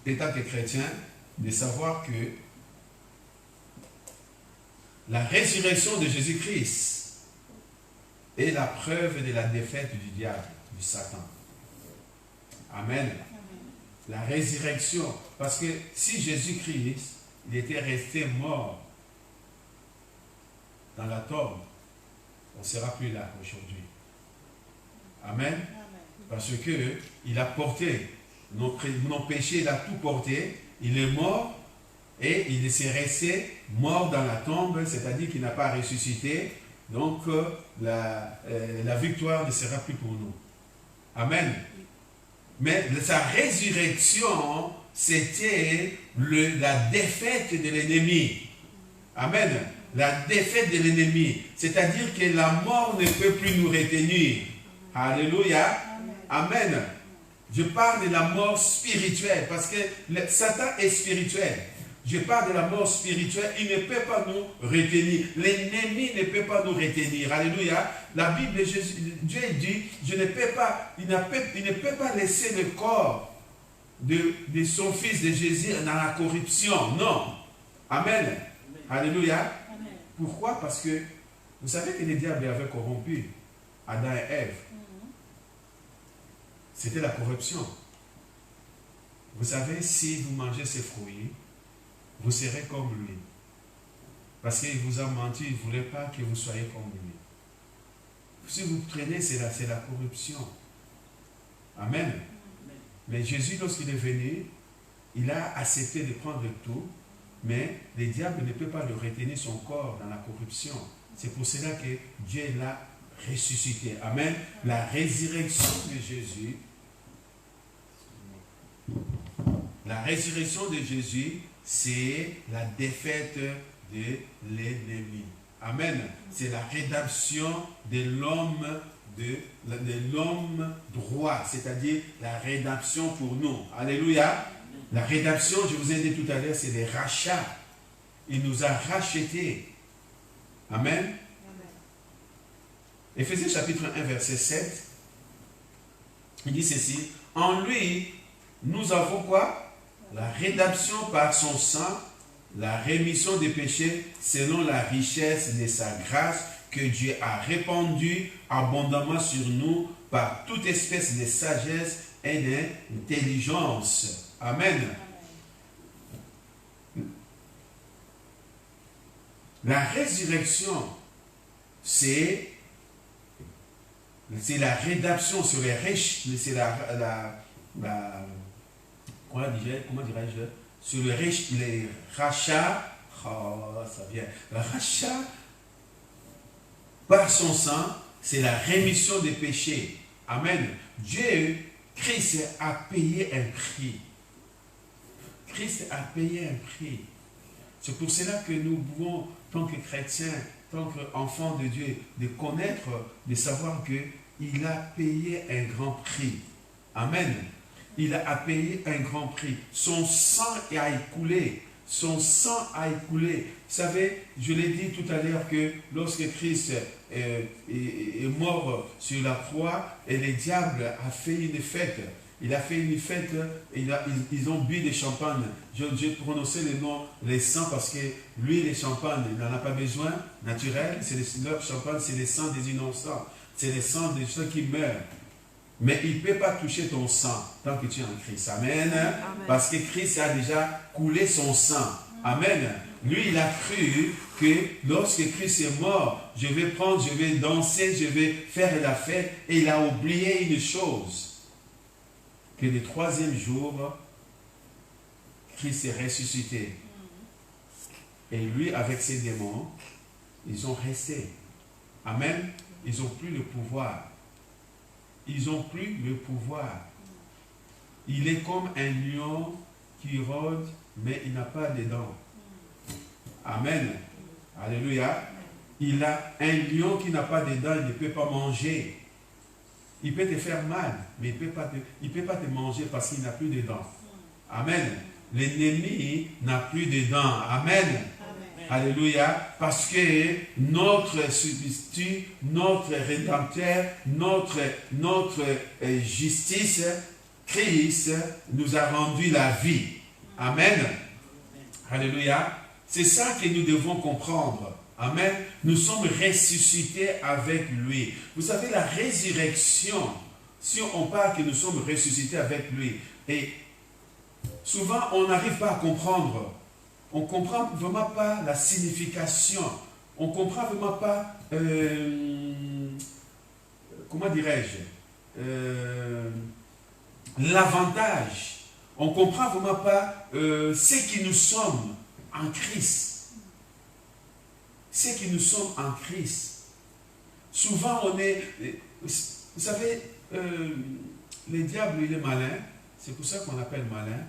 étant que chrétien, de savoir que la résurrection de Jésus-Christ est la preuve de la défaite du diable, du Satan. Amen. La résurrection, parce que si Jésus-Christ, il était resté mort dans la tombe, on ne sera plus là aujourd'hui. Amen. Parce qu'il a porté nos péchés, il a tout porté, il est mort et il s'est resté mort dans la tombe, c'est-à-dire qu'il n'a pas ressuscité, donc la victoire ne sera plus pour nous. Amen. Mais sa résurrection, c'était la défaite de l'ennemi. Amen. La défaite de l'ennemi. C'est-à-dire que la mort ne peut plus nous retenir. Alléluia. Amen. Amen. Je parle de la mort spirituelle parce que Satan est spirituel. Je parle de la mort spirituelle. Il ne peut pas nous retenir. L'ennemi ne peut pas nous retenir. Alléluia. La Bible, Dieu dit, il ne peut pas laisser le corps de son fils de Jésus dans la corruption. Non. Amen. Amen. Alléluia. Amen. Pourquoi? Parce que vous savez que le diable avait corrompu Adam et Ève. C'était la corruption. Vous savez, si vous mangez ces fruits, vous serez comme lui. Parce qu'il vous a menti, il ne voulait pas que vous soyez comme lui. Si vous traînez, c'est la corruption. Amen. Mais Jésus, lorsqu'il est venu, il a accepté de prendre tout, mais le diable ne peut pas le retenir son corps dans la corruption. C'est pour cela que Dieu l'a ressuscité. Amen. La résurrection de Jésus La résurrection de Jésus, c'est la défaite de l'ennemi. Amen. C'est la rédemption de l'homme droit, c'est-à-dire la rédemption pour nous. Alléluia. La rédemption, je vous ai dit tout à l'heure, c'est les rachats. Il nous a rachetés. Amen. Éphésiens chapitre 1, verset 7. Il dit ceci. En lui, nous avons quoi? La rédemption par son sang, la rémission des péchés selon la richesse de sa grâce que Dieu a répandue abondamment sur nous par toute espèce de sagesse et d'intelligence. Amen. La résurrection, c'est la rédemption sur les riches, c'est comment dirais-je, sur les riches, les rachats, ça vient, le rachat par son sang, c'est la rémission des péchés. Amen. Dieu, Christ a payé un prix. Christ a payé un prix. C'est pour cela que nous pouvons, tant que chrétiens, tant qu'enfants de Dieu, de connaître, de savoir qu'il a payé un grand prix. Amen. Il a payé un grand prix. Son sang a écoulé. Son sang a écoulé. Vous savez, je l'ai dit tout à l'heure que lorsque Christ est mort sur la croix, et le diable a fait une fête. Il a fait une fête, ils ont bu des champagnes. J'ai prononcé le nom, les sangs, parce que lui, les champagnes, il n'en a pas besoin, naturel. Leur champagne, c'est le sang des innocents. C'est le sang de ceux qui meurent. Mais il ne peut pas toucher ton sang tant que tu es en Christ. Amen. Amen. Parce que Christ a déjà coulé son sang. Amen. Lui, il a cru que lorsque Christ est mort, je vais prendre, je vais danser, je vais faire la fête. Et il a oublié une chose. Que le troisième jour, Christ est ressuscité. Et lui, avec ses démons, ils ont resté. Amen. Ils n'ont plus le pouvoir. Ils n'ont plus le pouvoir. Il est comme un lion qui rôde, mais il n'a pas de dents. Amen. Alléluia. Il a un lion qui n'a pas de dents, il ne peut pas manger. Il peut te faire mal, mais il ne peut pas te manger parce qu'il n'a plus de dents. Amen. L'ennemi n'a plus de dents. Amen. Alléluia, parce que notre substitut, notre rédempteur, notre justice, Christ nous a rendu la vie. Amen. Alléluia. C'est ça que nous devons comprendre. Amen. Nous sommes ressuscités avec lui. Vous savez, la résurrection, si on parle que nous sommes ressuscités avec lui, et souvent on n'arrive pas à comprendre. On ne comprend vraiment pas la signification. On ne comprend vraiment pas, comment dirais-je, l'avantage. On ne comprend vraiment pas ce qui nous sommes en Christ. Ce qui nous sommes en Christ. Souvent on est, vous savez, le diable il est malin. C'est pour ça qu'on l'appelle malin.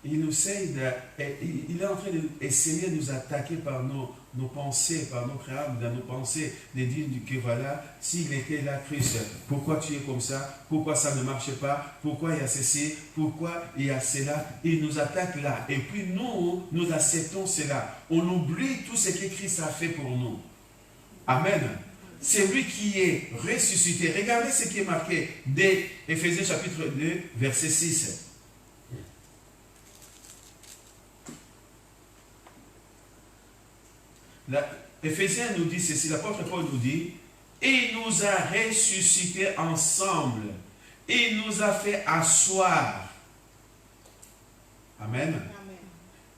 Il est en train d'essayer de nous attaquer par nos pensées, par nos créables, dans nos pensées, de dire que voilà, s'il était là, Christ, pourquoi tu es comme ça? Pourquoi ça ne marche pas? Pourquoi il y a ceci? Pourquoi il y a cela? Il nous attaque là. Et puis nous acceptons cela. On oublie tout ce que Christ a fait pour nous. Amen. C'est lui qui est ressuscité. Regardez ce qui est marqué dès Éphésiens chapitre 2, verset 6. Éphésiens nous dit ceci, l'apôtre Paul nous dit, il nous a ressuscités ensemble, il nous a fait asseoir. Amen. Amen.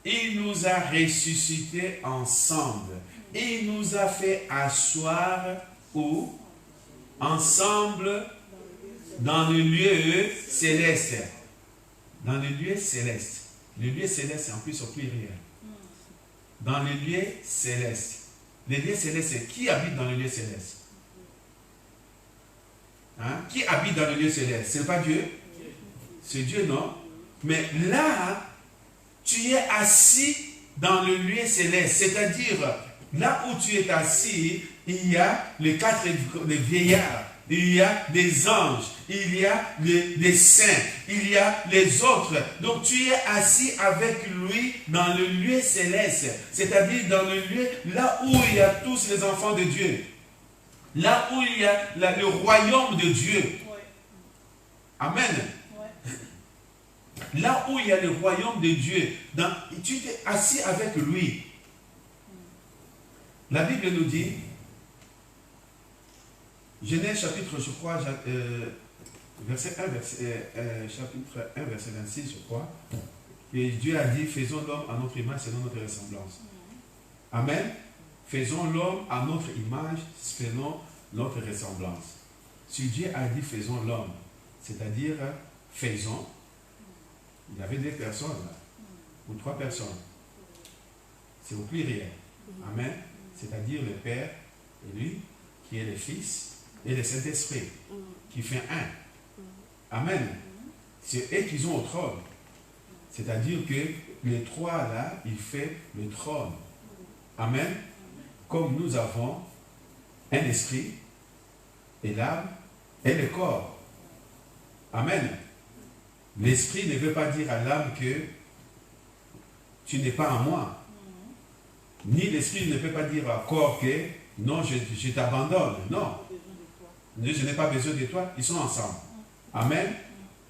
Il nous a ressuscités ensemble, il nous a fait asseoir où? Ensemble dans le lieu céleste. Dans le lieu céleste. Le lieu céleste, c'est en plus au pluriel. Dans les lieux célestes. Les lieux célestes, c'est qui habite dans les lieux célestes? Hein? Qui habite dans les lieux célestes? Ce n'est pas Dieu? C'est Dieu, non? Mais là, tu es assis dans le lieu céleste. C'est-à-dire, là où tu es assis, il y a les vieillards, il y a des anges, il y a les saints, il y a les autres. Donc tu es assis avec lui dans le lieu céleste. C'est-à-dire dans le lieu, là où il y a tous les enfants de Dieu. Là où il y a le royaume de Dieu. Amen. Là où il y a le royaume de Dieu, tu es assis avec lui. La Bible nous dit, Genèse chapitre, je crois, verset 1, chapitre 1, verset 26, je crois, et Dieu a dit, faisons l'homme à notre image selon notre ressemblance. Amen. Faisons l'homme à notre image selon notre ressemblance. Si Dieu a dit, faisons l'homme, c'est-à-dire, faisons, il y avait 2 personnes, là, ou 3 personnes. C'est au pluriel. Amen. C'est-à-dire le Père et lui, qui est le Fils, et le Saint-Esprit, qui fait un. Amen. C'est eux qui sont au trône. C'est-à-dire que les 3 là, ils font le trône. Amen. Comme nous avons un esprit, et l'âme, et le corps. Amen. L'esprit ne veut pas dire à l'âme que tu n'es pas en moi. Ni l'esprit ne peut pas dire au corps que non, je t'abandonne. Non. Je n'ai pas besoin de toi. Ils sont ensemble. Amen.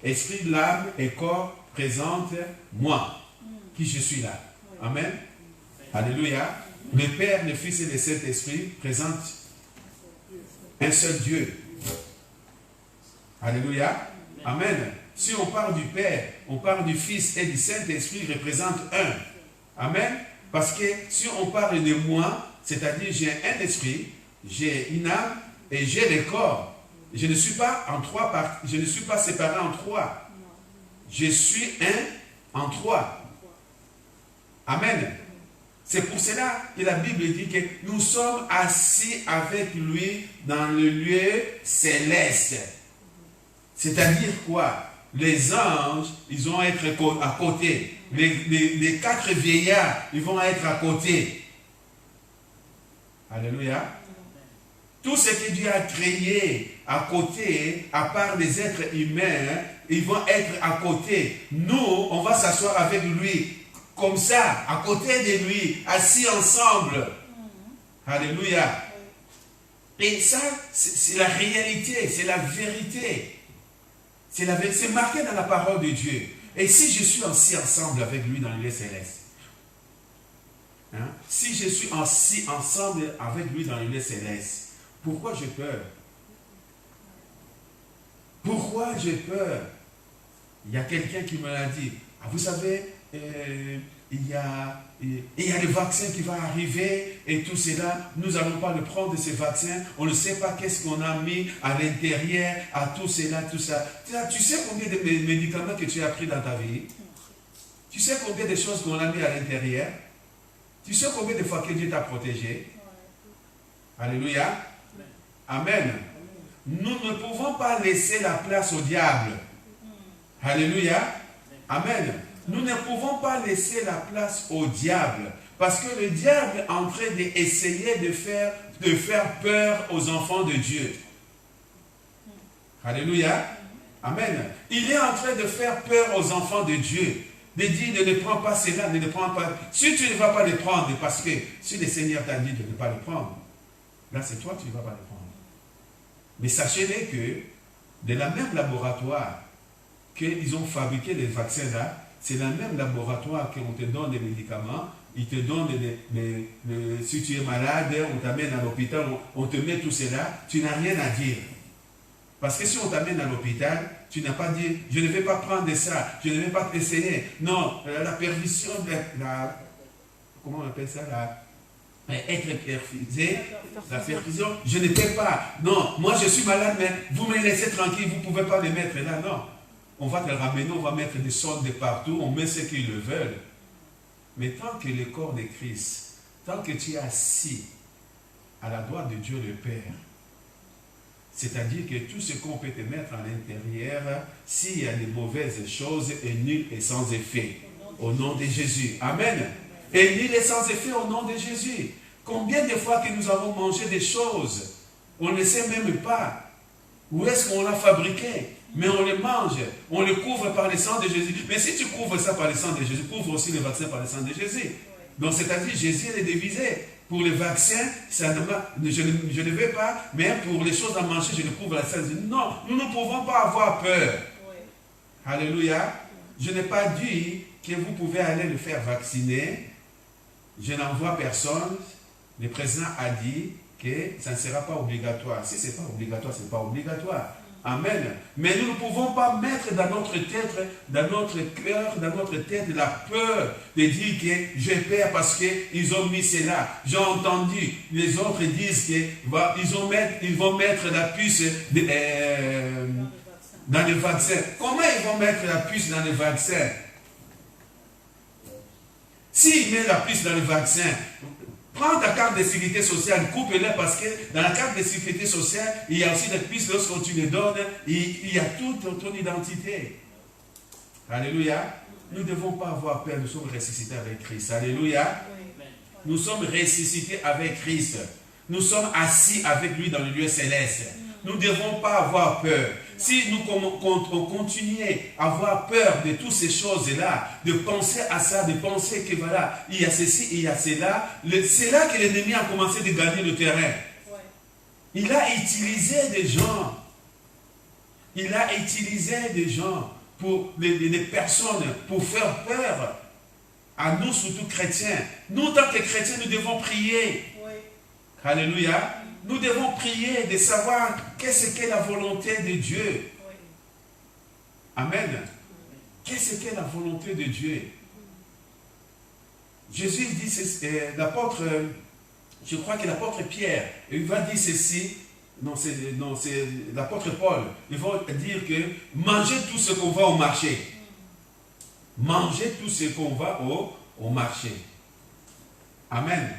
Esprit, l'âme et corps présentent moi, qui je suis là. Amen. Alléluia. Le Père, le Fils et le Saint-Esprit présentent un seul Dieu. Alléluia. Amen. Si on parle du Père, on parle du Fils et du Saint-Esprit représente un. Amen. Parce que si on parle de moi, c'est-à-dire j'ai un esprit, j'ai une âme et j'ai le corps. Je ne suis pas en 3 parties, je ne suis pas séparé en 3. Je suis un en 3. Amen. C'est pour cela que la Bible dit que nous sommes assis avec lui dans le lieu céleste. C'est-à-dire quoi? Les anges, ils vont être à côté. Les 4 vieillards, ils vont être à côté. Alléluia. Tout ce que Dieu a créé à côté, à part les êtres humains, ils vont être à côté. Nous, on va s'asseoir avec lui, comme ça, à côté de lui, assis ensemble. Alléluia. Et ça, c'est la réalité, c'est la vérité. C'est marqué dans la parole de Dieu. Et si je suis assis ensemble avec lui dans le lieu céleste, hein, si je suis assis ensemble avec lui dans le lieu céleste, pourquoi j'ai peur? Pourquoi j'ai peur? Il y a quelqu'un qui me l'a dit. Ah, vous savez, il y a le vaccin qui va arriver et tout cela. Nous n'allons pas le prendre, ces vaccins. On ne sait pas qu'est-ce qu'on a mis à l'intérieur, à tout cela, tout ça. Tu sais combien de médicaments que tu as pris dans ta vie? Tu sais combien de choses qu'on a mis à l'intérieur? Tu sais combien de fois que Dieu t'a protégé? Alléluia. Amen. Nous ne pouvons pas laisser la place au diable. Alléluia. Amen. Nous ne pouvons pas laisser la place au diable. Parce que le diable est en train d'essayer de faire peur aux enfants de Dieu. Alléluia. Amen. Il est en train de faire peur aux enfants de Dieu. De dire, ne prends pas cela, ne le prends pas. Si tu ne vas pas le prendre, parce que si le Seigneur t'a dit de ne pas le prendre, là c'est toi, tu ne vas pas le prendre. Mais sachez-les que, de la même laboratoire qu'ils ont fabriqué les vaccins là, c'est le même laboratoire qu'on te donne des médicaments, ils te donnent si tu es malade, on t'amène à l'hôpital, on te met tout cela, tu n'as rien à dire. Parce que si on t'amène à l'hôpital, tu n'as pas dit, je ne vais pas prendre ça, je ne vais pas essayer. Non, la perfusion, comment on appelle ça être perfusé, la perfusion, je ne peux pas. Non, moi je suis malade, mais vous me laissez tranquille, vous ne pouvez pas le mettre là, non. On va te le ramener, on va mettre des sondes de partout, on met ce qu'ils le veulent. Mais tant que le corps de Christ, tant que tu es assis à la droite de Dieu le Père, C'est-à-dire que tout ce qu'on peut te mettre à l'intérieur, s'il y a des mauvaises choses, est nul et sans effet. Au nom de Jésus. Amen. Et nul et sans effet au nom de Jésus. Combien de fois que nous avons mangé des choses, on ne sait même pas où est-ce qu'on l'a fabriqué, mais on les mange, on le couvre par le sang de Jésus. Mais si tu couvres ça par le sang de Jésus, couvre aussi le vaccin par le sang de Jésus. Donc c'est-à-dire Jésus est divisé. Pour les vaccins, ça je ne vais pas, mais pour les choses à manger, je le couvre la sang de Jésus. Non, nous ne pouvons pas avoir peur. Alléluia. Je n'ai pas dit que vous pouvez aller le faire vacciner. Je n'envoie personne. Le président a dit que ça ne sera pas obligatoire. Si ce n'est pas obligatoire, ce n'est pas obligatoire. Amen. Mais nous ne pouvons pas mettre dans notre tête, dans notre cœur, dans notre tête la peur de dire que j'ai peur parce qu'ils ont mis cela. J'ai entendu les autres disent qu'ils vont mettre la puce dans le vaccin. Comment ils vont mettre la puce dans le vaccin? S'ils mettent la puce dans le vaccin, prends ta carte de sécurité sociale, coupe-la parce que dans la carte de sécurité sociale, il y a aussi des puces, lorsqu'on tu les donnes, il y a toute ton identité. Alléluia. Nous ne devons pas avoir peur, nous sommes ressuscités avec Christ. Alléluia. Nous sommes ressuscités avec Christ. Nous sommes assis avec lui dans le lieu céleste. Nous ne devons pas avoir peur. Si nous continuons à avoir peur de toutes ces choses-là, de penser à ça, de penser que voilà, il y a ceci, il y a cela, c'est là que l'ennemi a commencé de gagner le terrain. Il a utilisé des gens. Il a utilisé des gens, pour des personnes, pour faire peur à nous, surtout chrétiens. Nous, en tant que chrétiens, nous devons prier. Alléluia. Nous devons prier de savoir qu'est-ce qu'est la volonté de Dieu. Amen. Qu'est-ce qu'est la volonté de Dieu? Jésus dit, l'apôtre, je crois que l'apôtre Pierre, il va dire ceci, non c'est l'apôtre Paul, il va dire que mangez tout ce qu'on va au marché. Mangez tout ce qu'on va au marché. Amen.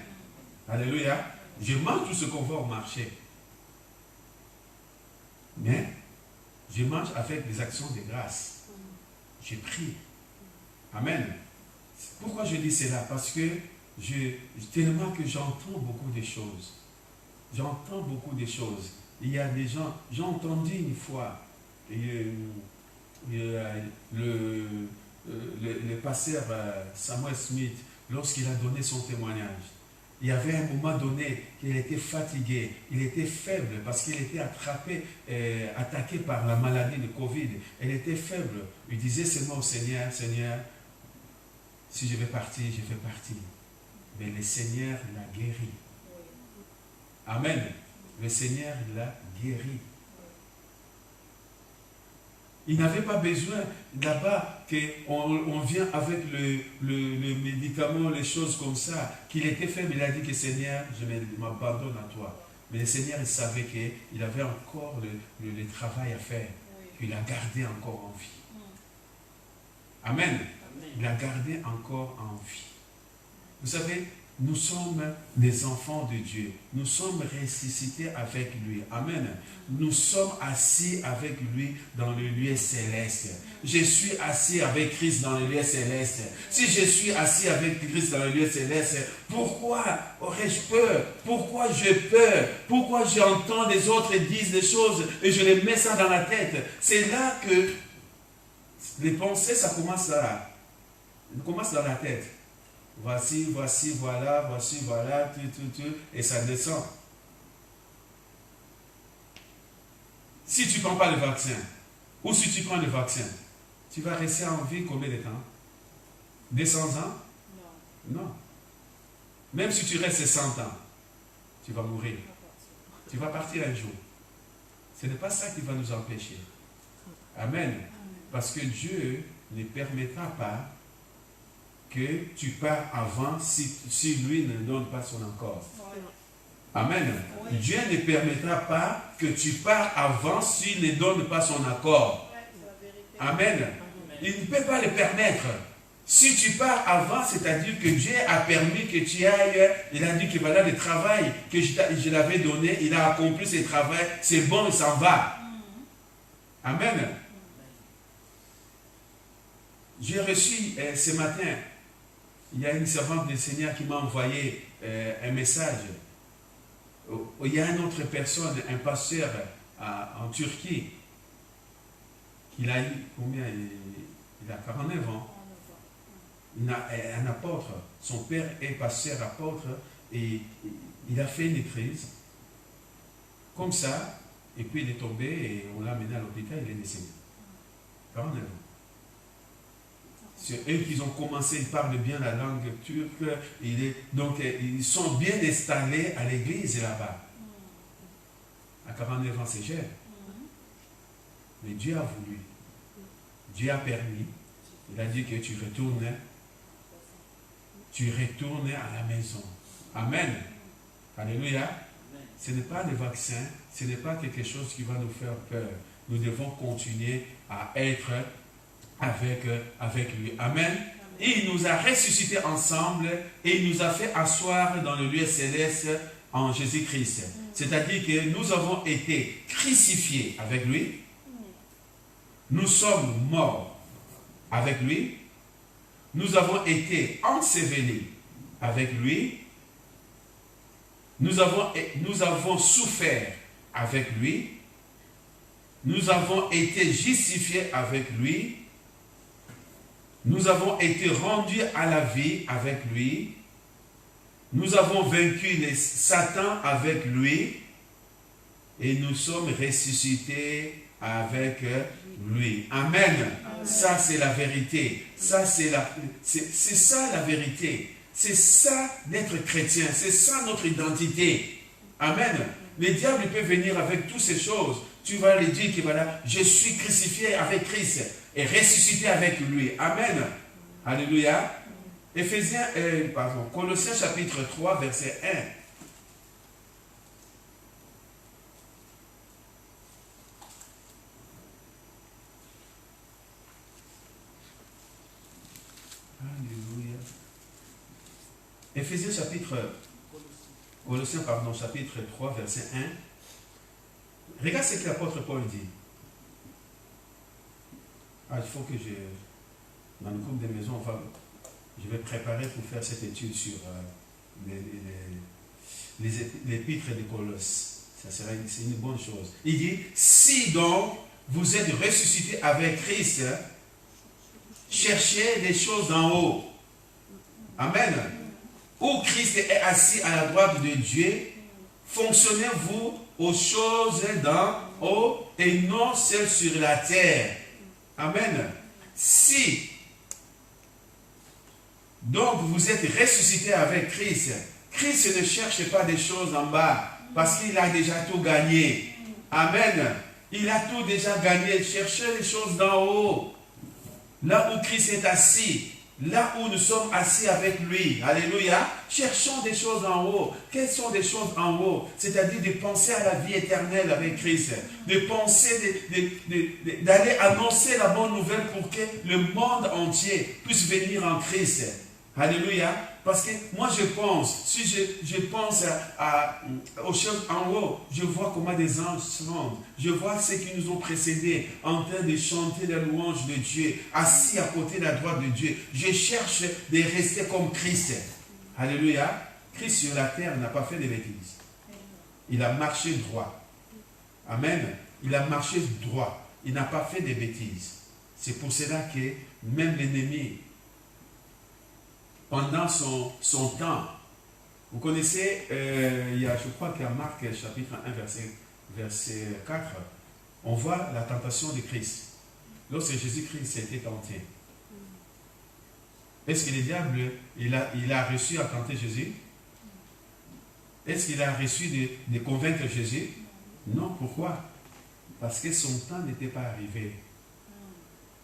Alléluia. Je mange tout ce qu'on va au marché. Mais je mange avec des actions de grâce. Je prie. Amen. Pourquoi je dis cela? Parce que tellement que j'entends beaucoup de choses. J'entends beaucoup de choses. Il y a des gens, j'ai entendu une fois le pasteur Samuel Smith, lorsqu'il a donné son témoignage. Il y avait un moment donné qu'il était fatigué, il était faible parce qu'il était attaqué par la maladie de Covid. Il était faible. Il disait seulement au Seigneur, Seigneur, si je vais partir, je vais partir. Mais le Seigneur l'a guéri. Amen. Le Seigneur l'a guéri. Il n'avait pas besoin là-bas qu'on vient avec le médicament, les choses comme ça, qu'il était faible. Il a dit que Seigneur, je m'abandonne à toi. Mais le Seigneur, il savait qu'il avait encore le travail à faire, qu'il a gardé encore en vie. Amen. Il a gardé encore en vie. Vous savez, nous sommes des enfants de Dieu. Nous sommes ressuscités avec lui. Amen. Nous sommes assis avec lui dans le lieu céleste. Je suis assis avec Christ dans le lieu céleste. Si je suis assis avec Christ dans le lieu céleste, pourquoi aurais-je peur? Pourquoi j'ai peur? Pourquoi j'entends les autres dire des choses et je les mets ça dans la tête? C'est là que les pensées, ça commence là. Ça commence dans la tête. Voici, voilà, tout, et ça descend. Si tu ne prends pas le vaccin, ou si tu prends le vaccin, tu vas rester en vie combien de temps? 200 ans? Non. Même si tu restes 100 ans, tu vas mourir. Tu vas partir un jour. Ce n'est pas ça qui va nous empêcher. Amen. Parce que Dieu ne permettra pas que tu pars avant si lui ne donne pas son accord. Amen. Oui. Dieu ne permettra pas que tu pars avant s'il ne donne pas son accord. Amen. Il ne peut pas le permettre. Si tu pars avant, c'est-à-dire que Dieu a permis que tu ailles, il a dit que voilà le travail que je l'avais donné, il a accompli ce travail, c'est bon, il s'en va. Amen. J'ai reçu ce matin, il y a une servante du Seigneur qui m'a envoyé un message. Il y a une autre personne, un pasteur en Turquie, il a eu combien? Il a 49 ans. Un apôtre, son père est pasteur apôtre, et il a fait une crise comme ça, et puis il est tombé et on l'a amené à l'hôpital, il est décédé. 49 ans. C'est eux qui ont commencé, ils parlent bien la langue turque, donc ils sont bien installés à l'église là-bas. À 49 ans, c'est cher. Mais Dieu a voulu, Dieu a permis, il a dit que tu retournes à la maison. Amen. Alléluia. Ce n'est pas le vaccin, ce n'est pas quelque chose qui va nous faire peur. Nous devons continuer à être avec lui. Amen. Et il nous a ressuscités ensemble et il nous a fait asseoir dans le lieu céleste en Jésus-Christ. C'est-à-dire que nous avons été crucifiés avec lui. Nous sommes morts avec lui. Nous avons été ensevelis avec lui. Nous avons souffert avec lui. Nous avons été justifiés avec lui. Nous avons été rendus à la vie avec lui. Nous avons vaincu Satan avec lui. Et nous sommes ressuscités avec lui. Amen. Ça, c'est la vérité. Ça, c'est ça la vérité. C'est ça d'être chrétien. C'est ça notre identité. Amen. Le diable peut venir avec toutes ces choses. Tu vas lui dire que voilà, je suis crucifié avec Christ et ressuscité avec lui. Amen. Alléluia. Colossiens chapitre 3, verset 1. Alléluia. Colossiens chapitre 3, verset 1. Regarde ce que l'apôtre Paul dit. Il faut que dans le groupe des maisons, je vais préparer pour faire cette étude sur les épîtres de Colosse. C'est une bonne chose. Il dit, si donc vous êtes ressuscités avec Christ, cherchez les choses d'en haut. Amen. Où Christ est assis à la droite de Dieu, fonctionnez-vous aux choses d'en haut et non celles sur la terre. Amen. Si donc vous êtes ressuscité avec Christ, Christ ne cherche pas des choses en bas parce qu'il a déjà tout gagné. Amen. Il a tout déjà gagné. Cherchez les choses d'en haut. Là où Christ est assis. Là où nous sommes assis avec lui. Alléluia. Cherchons des choses en haut. Quelles sont des choses en haut? C'est-à-dire de penser à la vie éternelle avec Christ. De penser, d'aller annoncer la bonne nouvelle pour que le monde entier puisse venir en Christ. Alléluia. Parce que moi je pense, si je pense aux choses en haut, je vois comment des anges montent. Je vois ceux qui nous ont précédés en train de chanter la louange de Dieu, assis à côté de la droite de Dieu. Je cherche de rester comme Christ. Alléluia. Christ sur la terre n'a pas fait de bêtises. Il a marché droit. Amen. Il a marché droit. Il n'a pas fait de bêtises. C'est pour cela que même l'ennemi, pendant son temps, vous connaissez, je crois qu'il y a Marc chapitre 1 verset 4, on voit la tentation de Christ. Lorsque Jésus-Christ a été tenté, est-ce que le diable, il a reçu à tenter Jésus? Est-ce qu'il a reçu de convaincre Jésus? Non, pourquoi? Parce que son temps n'était pas arrivé.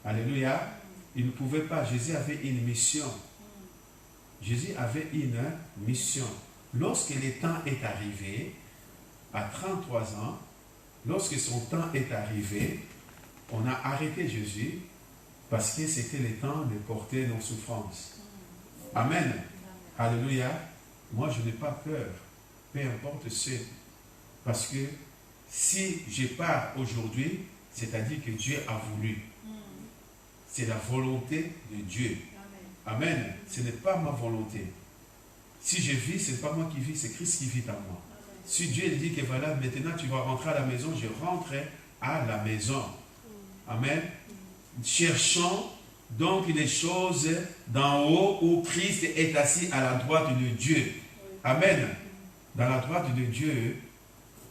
Alléluia. Il ne pouvait pas, Jésus avait une mission. Jésus avait une mission. Lorsque le temps est arrivé, à 33 ans, lorsque son temps est arrivé, on a arrêté Jésus Parce que c'était le temps de porter nos souffrances. Amen. Alléluia. Moi, je n'ai pas peur. Peu importe ce. Parce que si je pars aujourd'hui, c'est-à-dire que Dieu a voulu. C'est la volonté de Dieu. Amen. Ce n'est pas ma volonté. Si je vis, ce n'est pas moi qui vis, c'est Christ qui vit en moi. Si Dieu dit que voilà, maintenant tu vas rentrer à la maison, je rentrerai à la maison. Amen. Cherchons donc les choses d'en haut où Christ est assis à la droite de Dieu. Amen. Dans la droite de Dieu,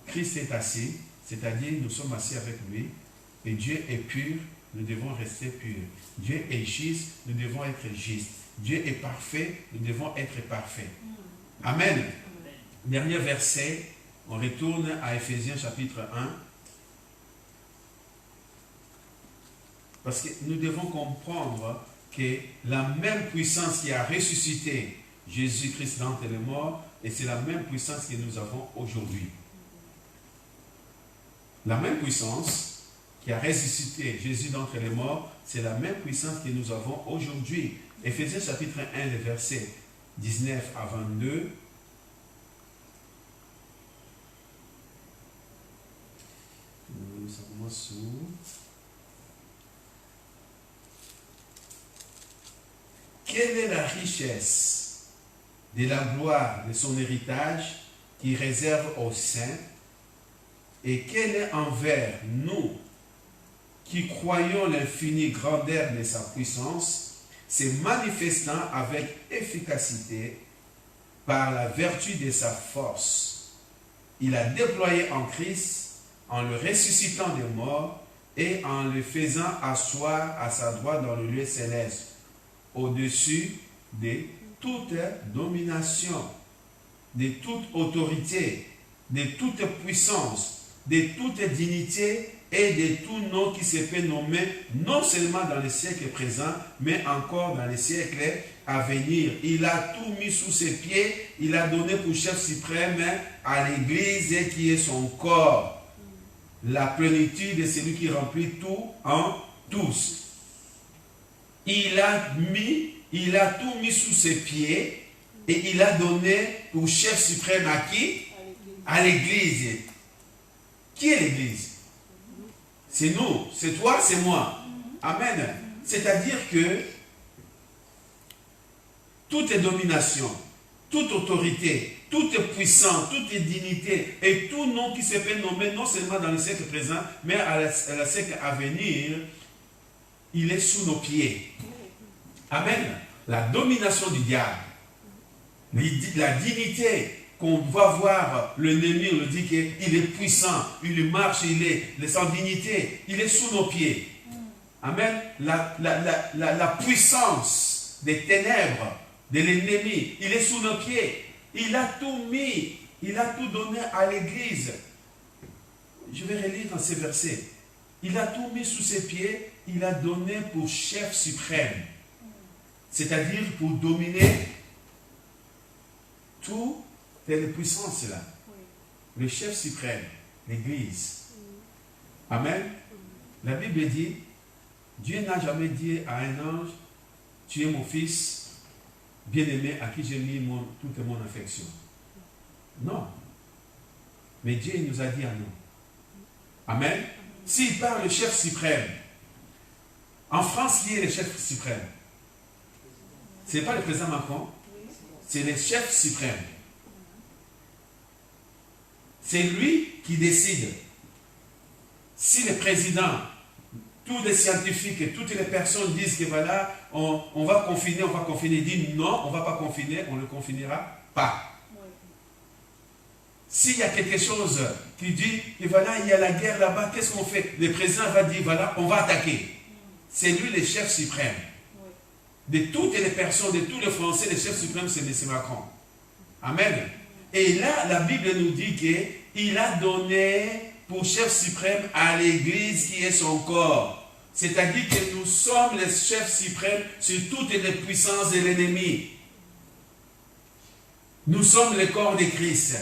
Christ est assis, c'est-à-dire nous sommes assis avec lui, et Dieu est pur, nous devons rester purs. Dieu est juste, nous devons être justes. Dieu est parfait, nous devons être parfaits. Amen. Dernier verset, on retourne à Éphésiens chapitre 1. Parce que nous devons comprendre que la même puissance qui a ressuscité Jésus-Christ d'entre les morts, et c'est la même puissance que nous avons aujourd'hui. La même puissance qui a ressuscité Jésus d'entre les morts, c'est la même puissance que nous avons aujourd'hui. Éphésiens chapitre 1, les versets 19 à 22. Ça commence sous. Quelle est la richesse de la gloire de son héritage qui réserve aux saints, et quelle est envers nous qui croyons l'infinie grandeur de sa puissance, se manifestant avec efficacité par la vertu de sa force. Il a déployé en Christ en le ressuscitant des morts et en le faisant asseoir à sa droite dans le lieu céleste, au-dessus de toute domination, de toute autorité, de toute puissance, de toute dignité et de tout nom qui se peut nommer, non seulement dans le siècle présent, mais encore dans les siècles à venir. Il a tout mis sous ses pieds, il a donné pour chef suprême à l'Église qui est son corps. La plénitude de celui qui remplit tout en tous. Il a tout mis sous ses pieds et il a donné pour chef suprême à qui? À l'Église. Qui est l'Église? C'est nous, c'est toi, c'est moi. Amen. C'est-à-dire que toute domination, toute autorité, toute puissance, toute dignité et tout nom qui se peut nommer non seulement dans le siècle présent, mais à la siècle à venir, il est sous nos pieds. Amen. La domination du diable, la dignité qu'on va voir, l'ennemi le dit qu'il est puissant, il marche, il est sans dignité, il est sous nos pieds. Amen. La puissance des ténèbres, de l'ennemi, il est sous nos pieds. Il a tout mis, il a tout donné à l'Église. Je vais relire dans ces versets. Il a tout mis sous ses pieds, il a donné pour chef suprême. C'est-à-dire pour dominer toutes les puissances là. Le chef suprême, l'Église. Amen. La Bible dit, Dieu n'a jamais dit à un ange, tu es mon fils bien-aimé à qui j'ai mis toute mon affection. Non. Mais Dieu nous a dit à nous. Amen. S'il parle le chef suprême, en France, qui est le chef suprême? Ce n'est pas le président Macron, c'est le chef suprême. C'est lui qui décide. Si le président, tous les scientifiques et toutes les personnes disent que voilà, on va confiner, il dit non, on ne va pas confiner, on ne le confinera pas. S'il y a quelque chose qui dit que voilà, il y a la guerre là-bas, qu'est-ce qu'on fait? Le président va dire voilà, on va attaquer. C'est lui le chef suprême. De toutes les personnes, de tous les Français, le chef suprême, c'est M. Macron. Amen. Et là, la Bible nous dit qu'il a donné pour chef suprême à l'Église qui est son corps. C'est-à-dire que nous sommes les chefs suprêmes sur toutes les puissances de l'ennemi. Nous sommes le corps de Christ.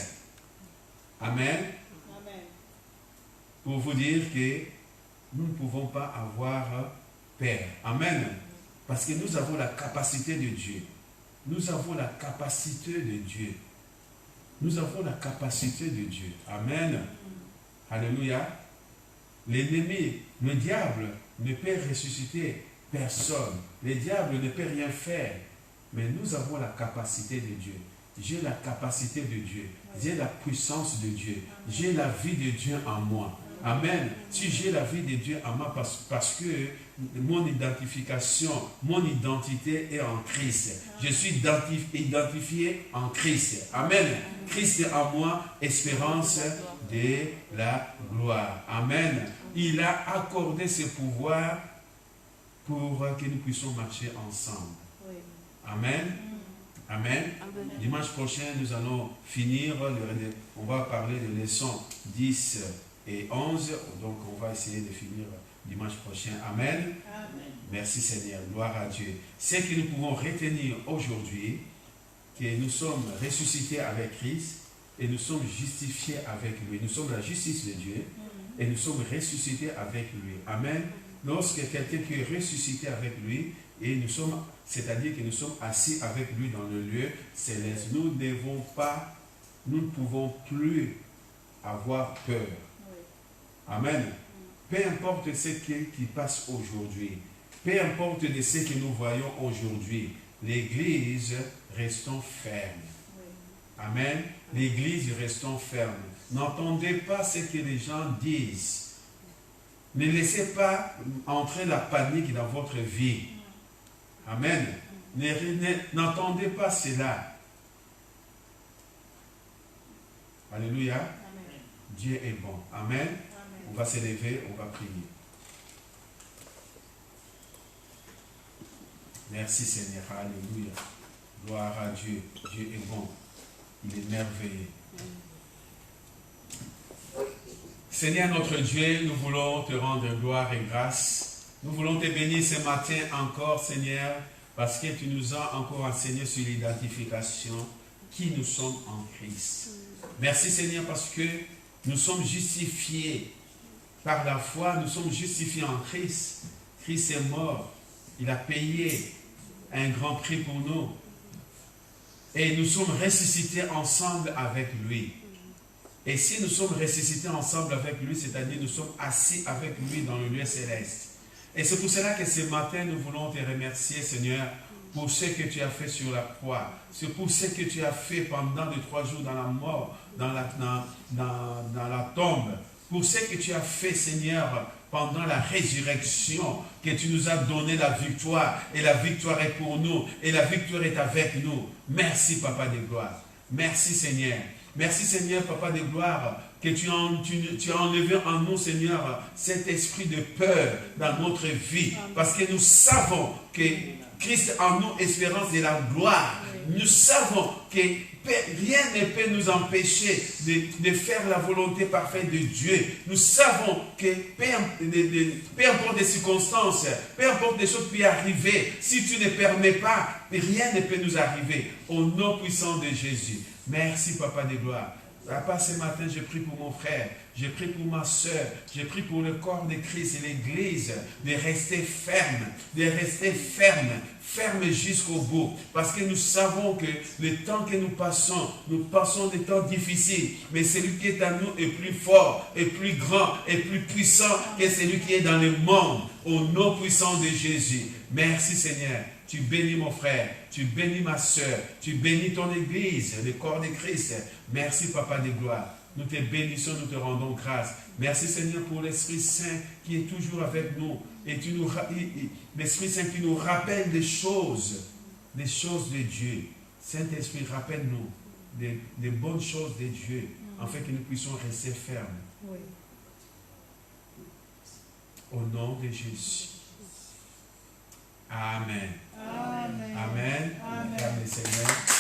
Amen. Amen. Pour vous dire que nous ne pouvons pas avoir Père. Amen. Parce que nous avons la capacité de Dieu. Nous avons la capacité de Dieu. Nous avons la capacité de Dieu. Amen. Alléluia. L'ennemi, le diable, ne peut ressusciter personne. Le diable ne peut rien faire. Mais nous avons la capacité de Dieu. J'ai la capacité de Dieu. J'ai la puissance de Dieu. J'ai la vie de Dieu en moi. Amen. Si j'ai la vie de Dieu en moi, parce que mon identification, mon identité est en Christ. Je suis identifié en Christ. Amen. Christ est en moi, espérance de la gloire. Amen. Il a accordé ce pouvoir pour que nous puissions marcher ensemble. Amen. Amen. Dimanche prochain, nous allons finir, on va parler de leçons 10 et 11, donc on va essayer de finir dimanche prochain. Amen. Amen. Merci Seigneur, gloire à Dieu. Ce que nous pouvons retenir aujourd'hui, que nous sommes ressuscités avec Christ et nous sommes justifiés avec lui. Nous sommes la justice de Dieu et nous sommes ressuscités avec lui. Amen. Lorsque quelqu'un qui est ressuscité avec lui, et nous sommes, c'est-à-dire que nous sommes assis avec lui dans le lieu céleste, nous ne pouvons plus avoir peur. Amen. Peu importe ce qui passe aujourd'hui, peu importe de ce que nous voyons aujourd'hui, l'Église restons ferme. Amen. L'Église restons ferme. N'entendez pas ce que les gens disent. Ne laissez pas entrer la panique dans votre vie. Amen. N'entendez pas cela. Alléluia. Amen. Dieu est bon. Amen. Amen. On va s'élever, on va prier. Merci Seigneur. Alléluia. Gloire à Dieu. Dieu est bon. Il est merveilleux. Seigneur notre Dieu, nous voulons te rendre gloire et grâce. Nous voulons te bénir ce matin encore, Seigneur, parce que tu nous as encore enseigné sur l'identification, qui nous sommes en Christ. Merci Seigneur, parce que nous sommes justifiés par la foi, nous sommes justifiés en Christ. Christ est mort, il a payé un grand prix pour nous. Et nous sommes ressuscités ensemble avec lui. Et si nous sommes ressuscités ensemble avec lui, c'est-à-dire nous sommes assis avec lui dans le lieu céleste. Et c'est pour cela que ce matin, nous voulons te remercier, Seigneur, pour ce que tu as fait sur la croix. C'est pour ce que tu as fait pendant les 3 jours dans la mort, dans la tombe. Pour ce que tu as fait, Seigneur, pendant la résurrection, que tu nous as donné la victoire. Et la victoire est pour nous. Et la victoire est avec nous. Merci, Papa de gloire. Merci, Seigneur. Merci, Seigneur, Papa de gloire, que tu as enlevé en nous, Seigneur, cet esprit de peur dans notre vie. Parce que nous savons que Christ en nous, espérance de la gloire. Nous savons que rien ne peut nous empêcher de faire la volonté parfaite de Dieu. Nous savons que peu importe les circonstances, peu importe les choses qui peuvent arriver, si tu ne permets pas, rien ne peut nous arriver. Au nom puissant de Jésus. Merci, Papa de gloire. Papa, ce matin, je prie pour mon frère, je prie pour ma soeur, je prie pour le corps de Christ et l'Église, de rester ferme jusqu'au bout. Parce que nous savons que le temps que nous passons des temps difficiles, mais celui qui est à nous est plus fort, est plus grand, est plus puissant que celui qui est dans le monde. Au nom puissant de Jésus. Merci Seigneur. Tu bénis mon frère, tu bénis ma soeur, tu bénis ton Église, le corps de Christ. Merci Papa de gloire. Nous te bénissons, nous te rendons grâce. Merci Seigneur pour l'Esprit Saint qui est toujours avec nous. Et l'Esprit Saint qui nous rappelle des choses de Dieu. Saint-Esprit, rappelle-nous des bonnes choses de Dieu, afin que nous puissions rester fermes. Oui. Au nom de Jésus. Amen. Amen. Amen. Amen. Amen. Seigneur.